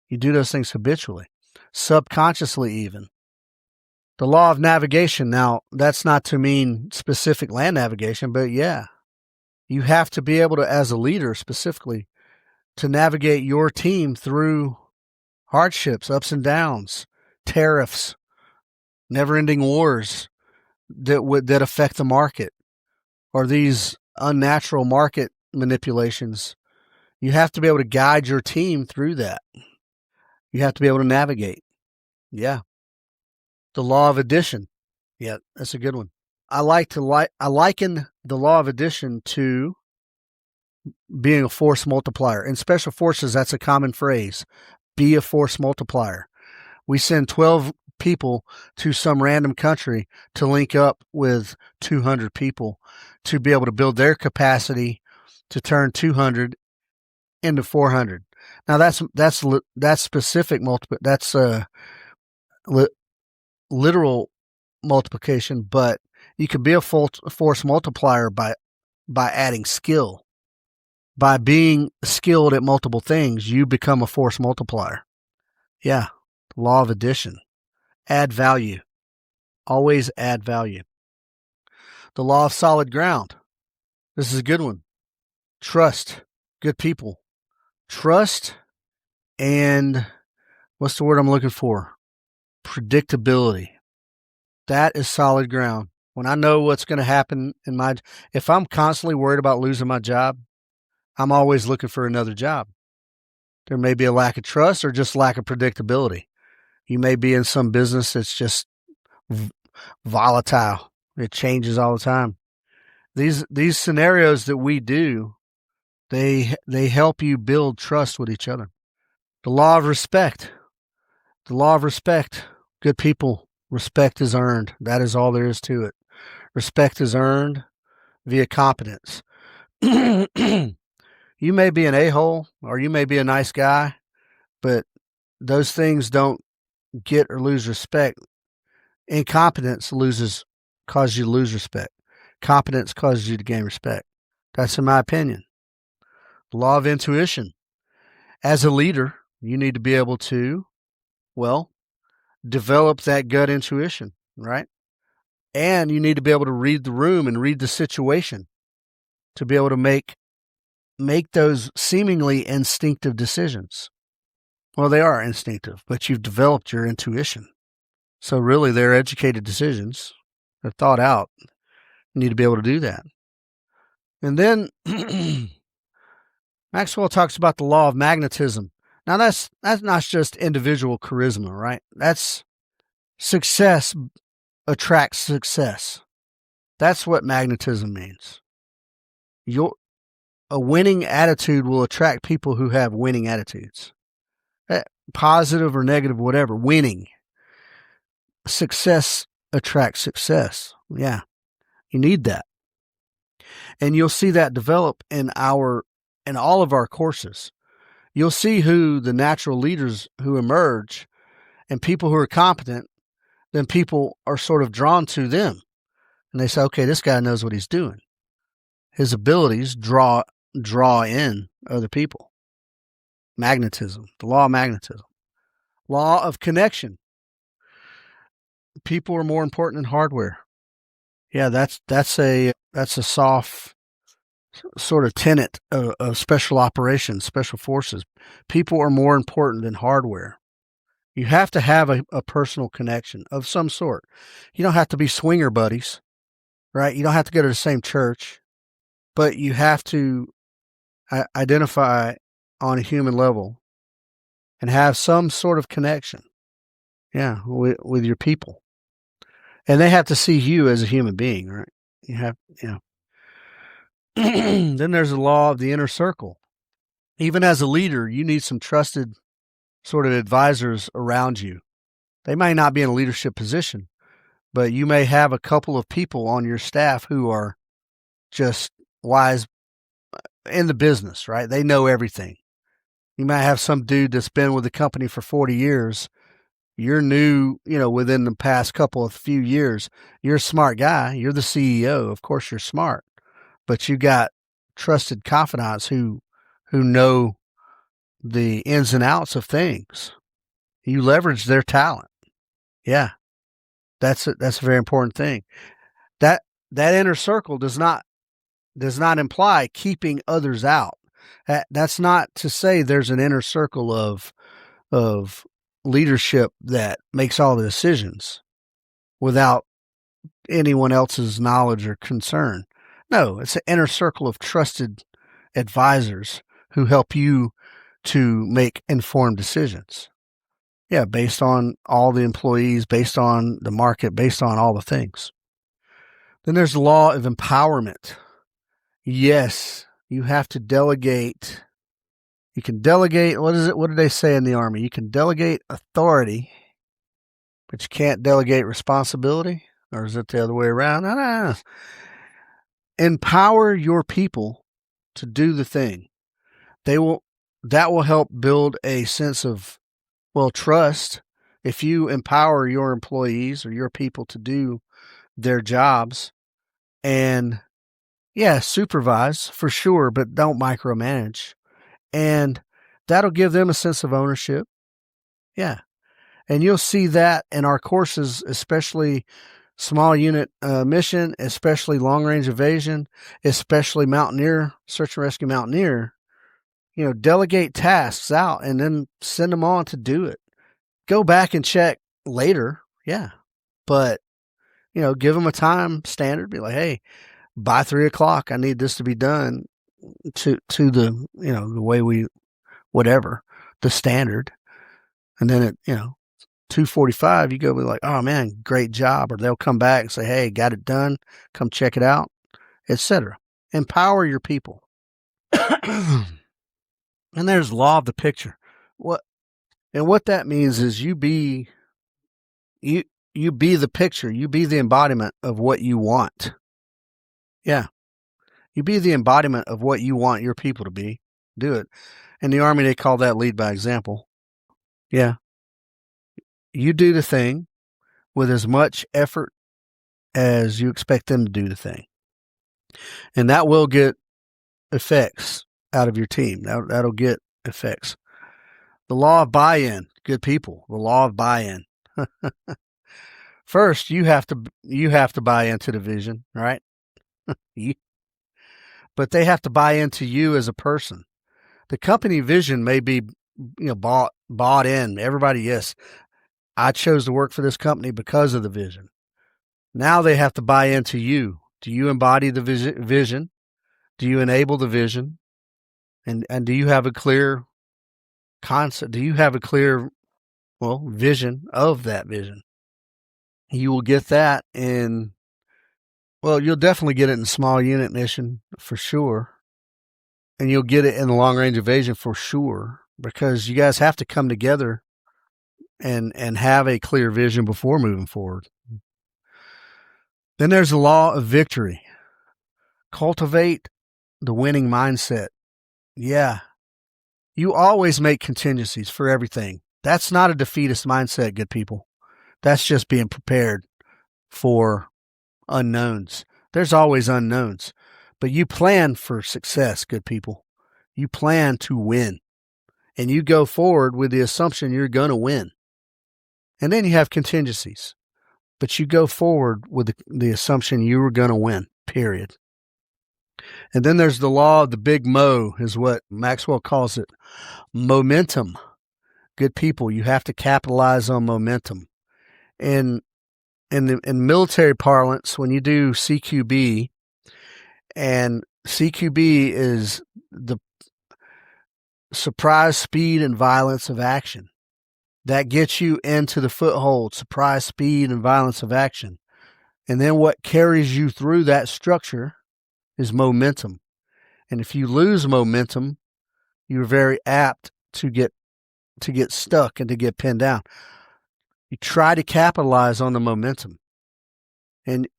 you do those things habitually, subconsciously even. The law of navigation. Now, that's not to mean specific land navigation, but yeah. You have to be able to, as a leader specifically, to navigate your team through hardships, ups and downs, tariffs, never-ending wars that affect the market, or these unnatural market manipulations. You have to be able to guide your team through that. You have to be able to navigate. Yeah. The law of addition. Yeah, that's a good one. I liken the law of addition to being a force multiplier. In special forces, that's a common phrase. Be a force multiplier. We send 12 people to some random country to link up with 200 people to be able to build their capacity to turn 200 into 400. Now that's specific multiple. That's literal multiplication, but you can be a force multiplier by adding skill. By being skilled at multiple things, you become a force multiplier. Yeah, law of addition. Add value. Always add value. The law of solid ground. This is a good one. Trust. Good people. Trust and what's the word I'm looking for? Predictability. That is solid ground. When I know what's going to happen if I'm constantly worried about losing my job, I'm always looking for another job. There may be a lack of trust or just lack of predictability. You may be in some business that's just volatile. It changes all the time. These scenarios that we do, they help you build trust with each other. The law of respect. The law of respect. Good people, respect is earned. That is all there is to it. Respect is earned via competence. You may be an a-hole or you may be a nice guy, but those things don't get or lose respect. Incompetence causes you to lose respect. Competence causes you to gain respect. That's in my opinion. The law of intuition. As a leader, you need to be able to, develop that gut intuition, right? And you need to be able to read the room and read the situation to be able to make those seemingly instinctive decisions. Well, they are instinctive, but you've developed your intuition. So really, they're educated decisions. They're thought out. You need to be able to do that. And then Maxwell talks about the law of magnetism. Now, that's not just individual charisma, right? That's success attracts success. That's what magnetism means. A winning attitude will attract people who have winning attitudes. Positive or negative, whatever, winning. Success attracts success. Yeah, you need that. And you'll see that develop in all of our courses. You'll see who the natural leaders who emerge and people who are competent, then people are sort of drawn to them. And they say, okay, this guy knows what he's doing. His abilities draw in other people. Magnetism, the law of magnetism. Law of connection. People are more important than hardware. Yeah, that's a soft sort of tenet of special operations, special forces. People are more important than hardware. You have to have a personal connection of some sort. You don't have to be swinger buddies, right? You don't have to go to the same church, but you have to identify on a human level and have some sort of connection, with your people. And they have to see you as a human being, right? Then there's the law of the inner circle. Even as a leader, you need some trusted sort of advisors around you. They may not be in a leadership position, but you may have a couple of people on your staff who are just wise in the business, right? They know everything. You might have some dude that's been with the company for 40 years. You're new, within the past few years. You're a smart guy. You're the CEO. Of course you're smart, but you got trusted confidants who know the ins and outs of things. You leverage their talent. Yeah. That's a very important thing. That inner circle does not imply keeping others out. That's not to say there's an inner circle of leadership that makes all the decisions without anyone else's knowledge or concern. No, it's an inner circle of trusted advisors who help you to make informed decisions. Yeah, based on all the employees, based on the market, based on all the things. Then there's the law of empowerment. Yes, you have to delegate. You can delegate, what did they say in the Army? You can delegate authority, but you can't delegate responsibility? Or is it the other way around? No. Empower your people to do the thing. That will help build a sense of, trust. If you empower your employees or your people to do their jobs and, supervise for sure, but don't micromanage. And that'll give them a sense of ownership. Yeah. And you'll see that in our courses, especially small unit mission, especially long range evasion, especially mountaineer, search and rescue mountaineer. Delegate tasks out and then send them on to do it. Go back and check later. Yeah. But, give them a time standard. Be like, hey, by 3:00, I need this to be done to the, the way whatever, the standard. And then at, 2:45, you go be like, oh man, great job. Or they'll come back and say, hey, got it done. Come check it out, etc. Empower your people. And there's law of the picture. What that means is you be the picture. You be the embodiment of what you want. Yeah. You be the embodiment of what you want your people to be. Do it. In the Army, they call that lead by example. Yeah. You do the thing with as much effort as you expect them to do the thing. And that will get effects out of your team. That'll get effects. The law of buy-in, good people, the law of buy-in. First, you have to buy into the vision, right? But they have to buy into you as a person. The company vision may be, bought in. Everybody, yes, I chose to work for this company because of the vision. Now they have to buy into you. Do you embody the vision? Do you enable the vision? And do you have a clear concept? Do you have a clear, vision of that vision? You will get that you'll definitely get it in small unit mission for sure. And you'll get it in the long range evasion for sure, because you guys have to come together and have a clear vision before moving forward. Then there's the law of victory. Cultivate the winning mindset. Yeah. You always make contingencies for everything. That's not a defeatist mindset, good people. That's just being prepared for unknowns. There's always unknowns, but you plan for success, good people. You plan to win, and you go forward with the assumption you're going to win. And then you have contingencies, but you go forward with the assumption you were going to win, period. And then there's the law of the big Mo, is what Maxwell calls it. Momentum. Good people, you have to capitalize on momentum. In military parlance, when you do CQB, and CQB is the surprise, speed, and violence of action. That gets you into the foothold, surprise, speed, and violence of action. And then what carries you through that structure is momentum. And if you lose momentum, you're very apt to get stuck and to get pinned down. You try to capitalize on the momentum, and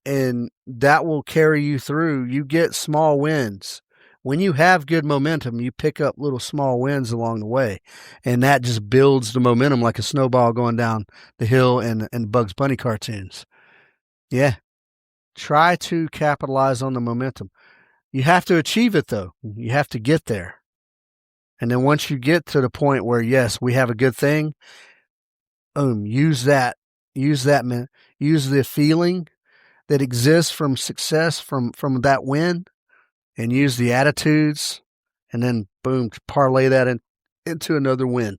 that will carry you through. You get small wins. When you have good momentum, you pick up little small wins along the way, and that just builds the momentum like a snowball going down the hill in Bugs Bunny cartoons. Yeah. Try to capitalize on the momentum. You have to achieve it, though. You have to get there. And then once you get to the point where, yes, we have a good thing, use that. Use the feeling that exists from success, from that win, and use the attitudes, and then boom, parlay that into another win.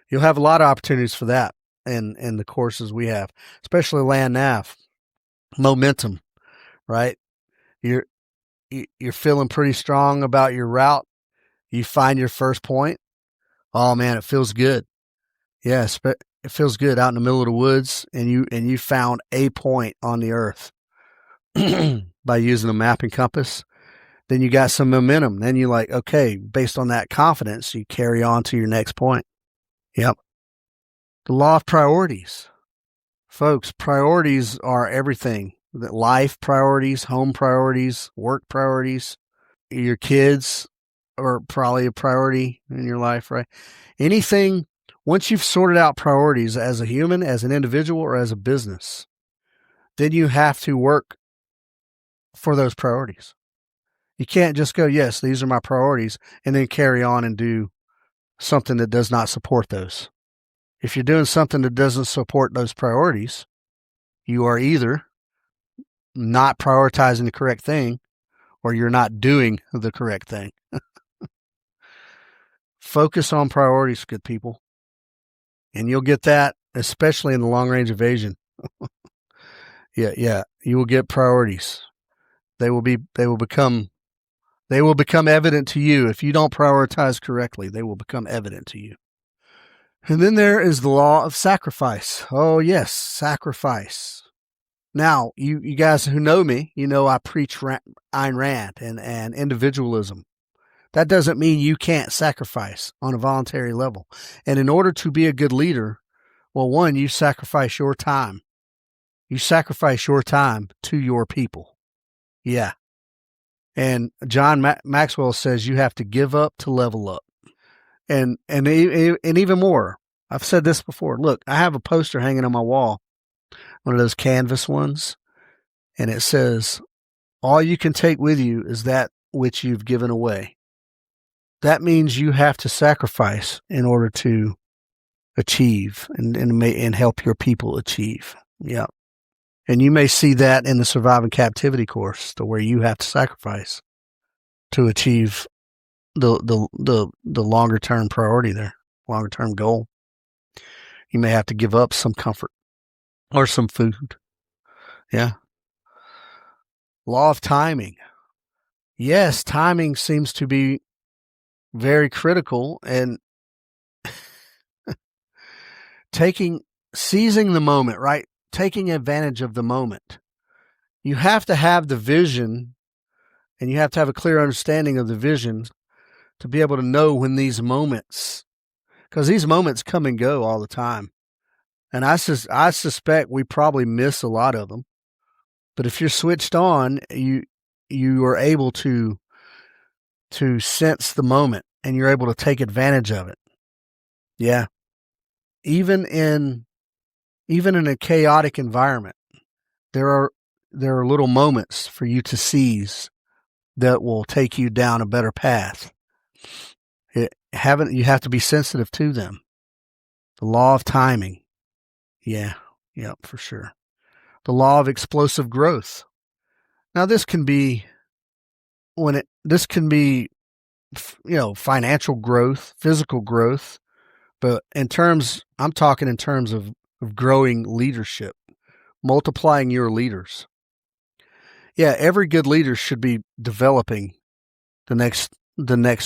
You'll have a lot of opportunities for that in the courses we have, especially land nav. Momentum, right? You're feeling pretty strong about your route. You find your first point. Oh man, it feels good. Yes, but it feels good out in the middle of the woods, and you found a point on the earth by using a map and compass. Then you got some momentum. Then you're like, okay, based on that confidence, you carry on to your next point. Yep. The law of priorities. Folks, priorities are everything. Life priorities, home priorities, work priorities. Your kids are probably a priority in your life, right? Anything, once you've sorted out priorities as a human, as an individual, or as a business, then you have to work for those priorities. You can't just go, yes, these are my priorities, and then carry on and do something that does not support those. If you're doing something that doesn't support those priorities, you are either not prioritizing the correct thing, or you're not doing the correct thing. Focus on priorities, good people. And you'll get that, especially in the long range evasion. Yeah. You will get priorities. They will become evident to you. If you don't prioritize correctly, they will become evident to you. And then there is the law of sacrifice. Oh yes, sacrifice. Now, you guys who know me, you know I preach Ayn Rand and individualism. That doesn't mean you can't sacrifice on a voluntary level. And in order to be a good leader, well, one, you sacrifice your time. You sacrifice your time to your people. Yeah. And John Maxwell says you have to give up to level up. And even more. I've said this before. Look, I have a poster hanging on my wall, one of those canvas ones, and it says, all you can take with you is that which you've given away. That means you have to sacrifice in order to achieve and help your people achieve. Yeah. And you may see that in the Surviving Captivity course, to where you have to sacrifice to achieve the longer term priority there, longer term goal. You may have to give up some comfort or some food. Yeah. Law of timing. Yes, timing seems to be very critical, and seizing the moment, right? taking advantage of the moment. You have to have the vision, and you have to have a clear understanding of the vision to be able to know when these moments, because these moments come and go all the time. And I suspect we probably miss a lot of them. But if you're switched on, you are able to sense the moment, and you're able to take advantage of it. Yeah. Even in a chaotic environment, there are little moments for you to seize that will take you down a better path. You have to be sensitive to them. The law of timing. Yeah, for sure. The law of explosive growth. Now this can be financial growth, physical growth, but I'm talking in terms of growing leadership, multiplying your leaders. Yeah, every good leader should be developing the next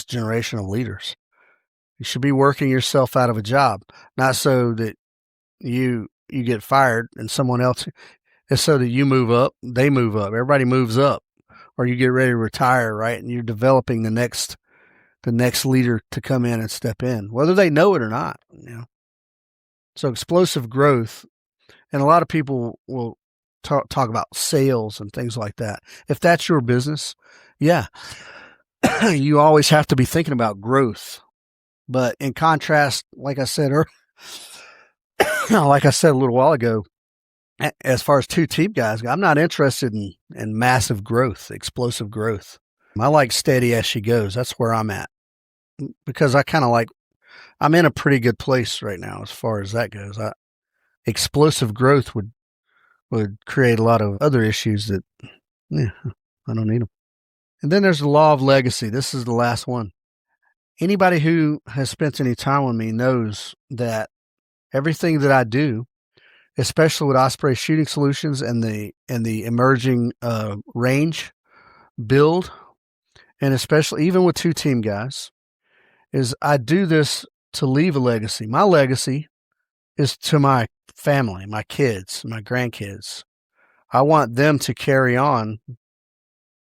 generation of leaders. You should be working yourself out of a job, not so that you get fired and someone else. It's so that you move up, they move up, everybody moves up, or you get ready to retire, right? And you're developing the next leader to come in and step in, whether they know it or not. So explosive growth, and a lot of people will talk about sales and things like that. If that's your business, yeah, you always have to be thinking about growth. But in contrast, like I said a little while ago, as far as two team guys, I'm not interested in massive growth, explosive growth. I like steady as she goes. That's where I'm at, because I'm in a pretty good place right now as far as that goes. Explosive growth would create a lot of other issues that, I don't need them. And then there's the law of legacy. This is the last one. Anybody who has spent any time with me knows that everything that I do, especially with Osprey Shooting Solutions and the emerging range build, and especially even with two team guys, is I do this to leave a legacy. My legacy is to my family, my kids, my grandkids. I want them to carry on,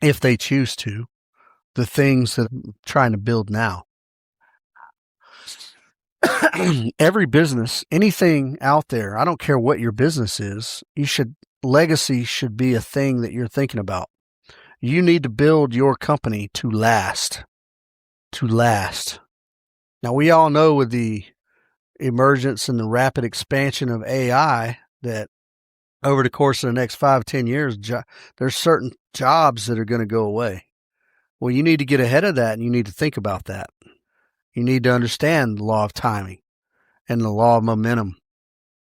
if they choose to, the things that I'm trying to build now. Every business, anything out there, I don't care what your business is, legacy should be a thing that you're thinking about. You need to build your company to last. Now, we all know with the emergence and the rapid expansion of AI that over the course of the next 5-10 years, there's certain jobs that are going to go away. Well, you need to get ahead of that, and you need to think about that. You need to understand the law of timing and the law of momentum.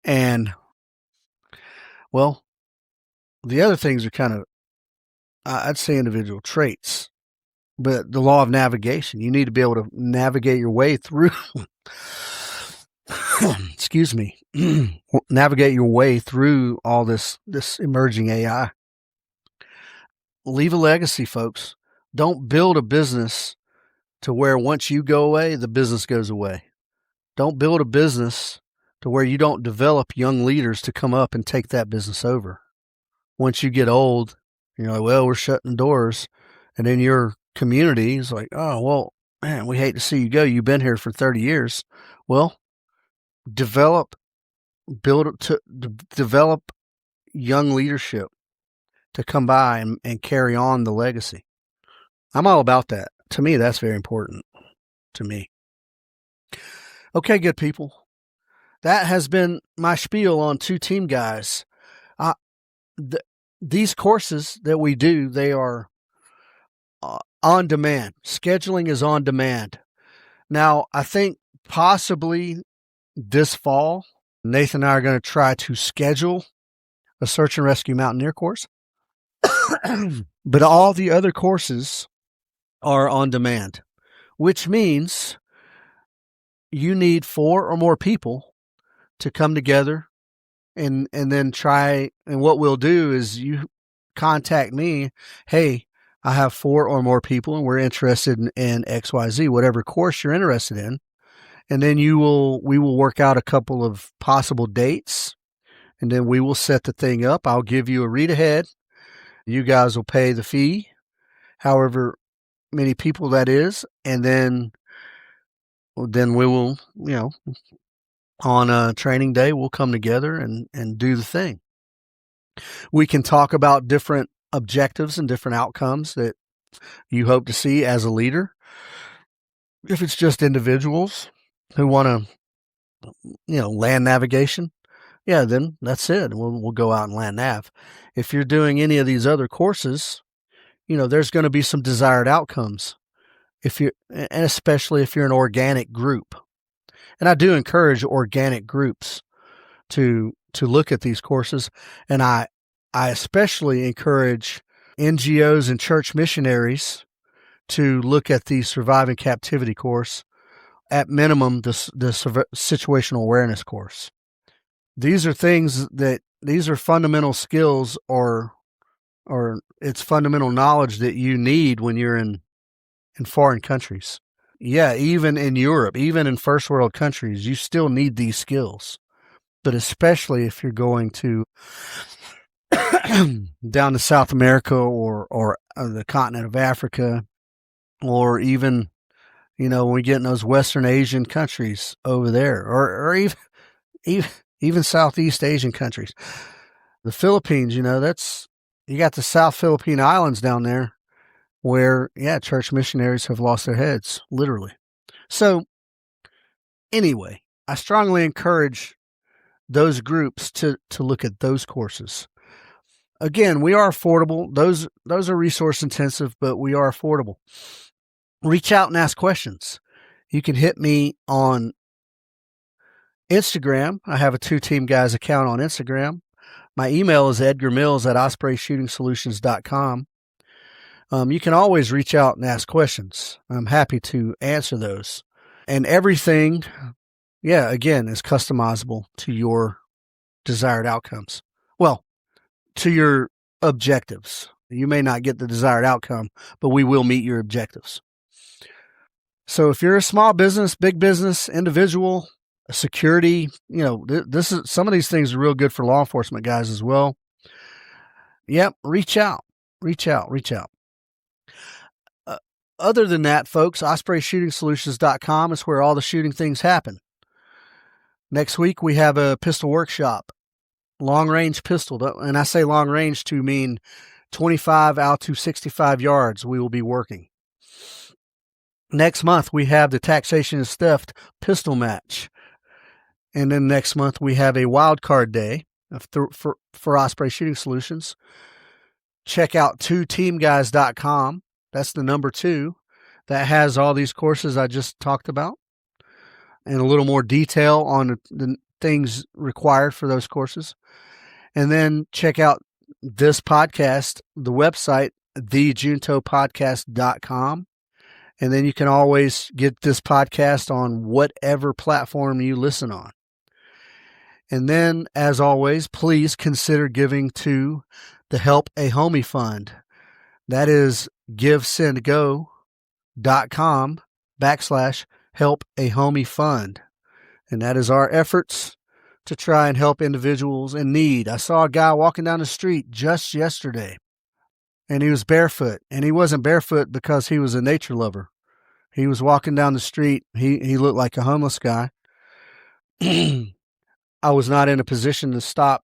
And, well, the other things are kind of, I'd say, individual traits. But the law of navigation, you need to be able to navigate your way through, navigate your way through all this emerging AI. Leave a legacy, folks. Don't build a business to where once you go away, the business goes away. Don't build a business to where you don't develop young leaders to come up and take that business over. Once you get old, you're like, well, we're shutting doors. And then your community is like, oh, well, man, we hate to see you go. You've been here for 30 years. Well, develop young leadership to come by and carry on the legacy. I'm all about that. To me, that's very important to me. Okay, good people. That has been my spiel on two team guys. These courses that we do, they are on demand. Scheduling is on demand. Now, I think possibly this fall, Nathan and I are going to try to schedule a search and rescue mountaineer course. But all the other courses are on demand, which means you need 4 or more people to come together and then try. And what we'll do is you contact me. Hey, I have 4 or more people and we're interested in XYZ, whatever course you're interested in. And then we will work out a couple of possible dates, and then we will set the thing up. I'll give you a read ahead. You guys will pay the fee, however many people that is, and then we will, on a training day, we'll come together and do the thing. We can talk about different objectives and different outcomes that you hope to see as a leader. If it's just individuals who want to, land navigation, then that's it. We'll go out and land nav. If you're doing any of these other courses, there's going to be some desired outcomes. And especially if you're an organic group. And I do encourage organic groups to look at these courses. And I especially encourage NGOs and church missionaries to look at the Surviving Captivity course, at minimum, the situational awareness course. These are these are fundamental skills or it's fundamental knowledge that you need when you're in foreign countries. Yeah, even in Europe, even in first world countries, you still need these skills. But especially if you're going to down to South America or the continent of Africa, or even, when we get in those Western Asian countries over there, or even Southeast Asian countries. The Philippines, you got the South Philippine Islands down there where, church missionaries have lost their heads, literally. So anyway, I strongly encourage those groups to look at those courses. Again, we are affordable. Those are resource intensive, but we are affordable. Reach out and ask questions. You can hit me on Instagram. I have a 2Team Guys account on Instagram. My email is edgarmills@ospreyshootingsolutions.com. You can always reach out and ask questions. I'm happy to answer those. And everything, again, is customizable to your desired outcomes. Well, to your objectives. You may not get the desired outcome, but we will meet your objectives. So if you're a small business, big business, individual, security, some of these things are real good for law enforcement guys as well. Yep, reach out. Other than that, folks, ospreyshootingsolutions.com is where all the shooting things happen. Next week, we have a pistol workshop, long-range pistol. And I say long-range to mean 25 out to 65 yards we will be working. Next month, we have the taxation and theft pistol match. And then next month, we have a wild card day for Osprey Shooting Solutions. Check out 2teamguys.com. That's the number 2. That has all these courses I just talked about and a little more detail on the things required for those courses. And then check out this podcast, the website, thejuntopodcast.com. And then you can always get this podcast on whatever platform you listen on. And then, as always, please consider giving to the Help a Homie Fund. That is givesendgo.com/help a homie fund. And that is our efforts to try and help individuals in need. I saw a guy walking down the street just yesterday, and he was barefoot. And he wasn't barefoot because he was a nature lover. He was walking down the street. He looked like a homeless guy. I was not in a position to stop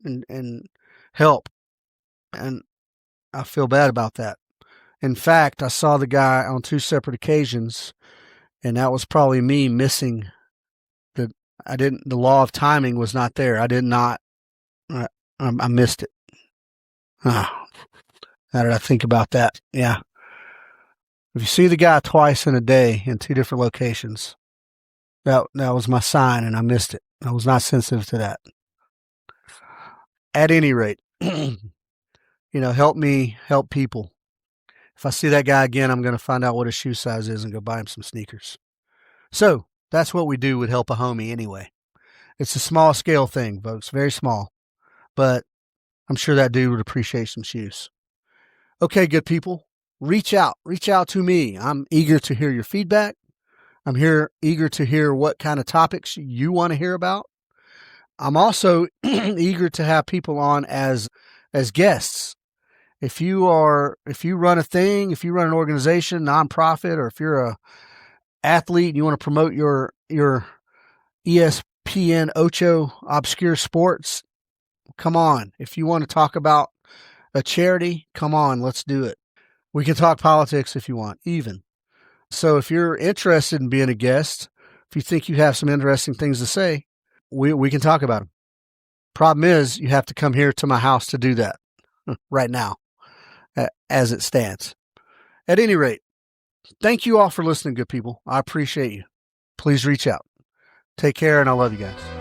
and help. And I feel bad about that. In fact, I saw the guy on 2 separate occasions, and that was probably me missing the law of timing was not there. I missed it. How did I think about that? Yeah. If you see the guy twice in a day in 2 different locations, that was my sign, and I missed it. I was not sensitive to that. At any rate, help me help people. If I see that guy again, I'm going to find out what his shoe size is and go buy him some sneakers. So that's what we do with Help a Homie anyway. It's a small scale thing, folks, very small. But I'm sure that dude would appreciate some shoes. Okay, good people, reach out to me. I'm eager to hear your feedback. I'm eager to hear what kind of topics you want to hear about. I'm also eager to have people on as guests. If you run a thing, if you run an organization, nonprofit, or if you're a athlete and you want to promote your ESPN Ocho obscure sports, come on. If you want to talk about a charity, come on, let's do it. We can talk politics if you want, even. So if you're interested in being a guest, if you think you have some interesting things to say, we can talk about them. Problem is, you have to come here to my house to do that right now, as it stands. At any rate, thank you all for listening, good people. I appreciate you. Please reach out. Take care, and I love you guys.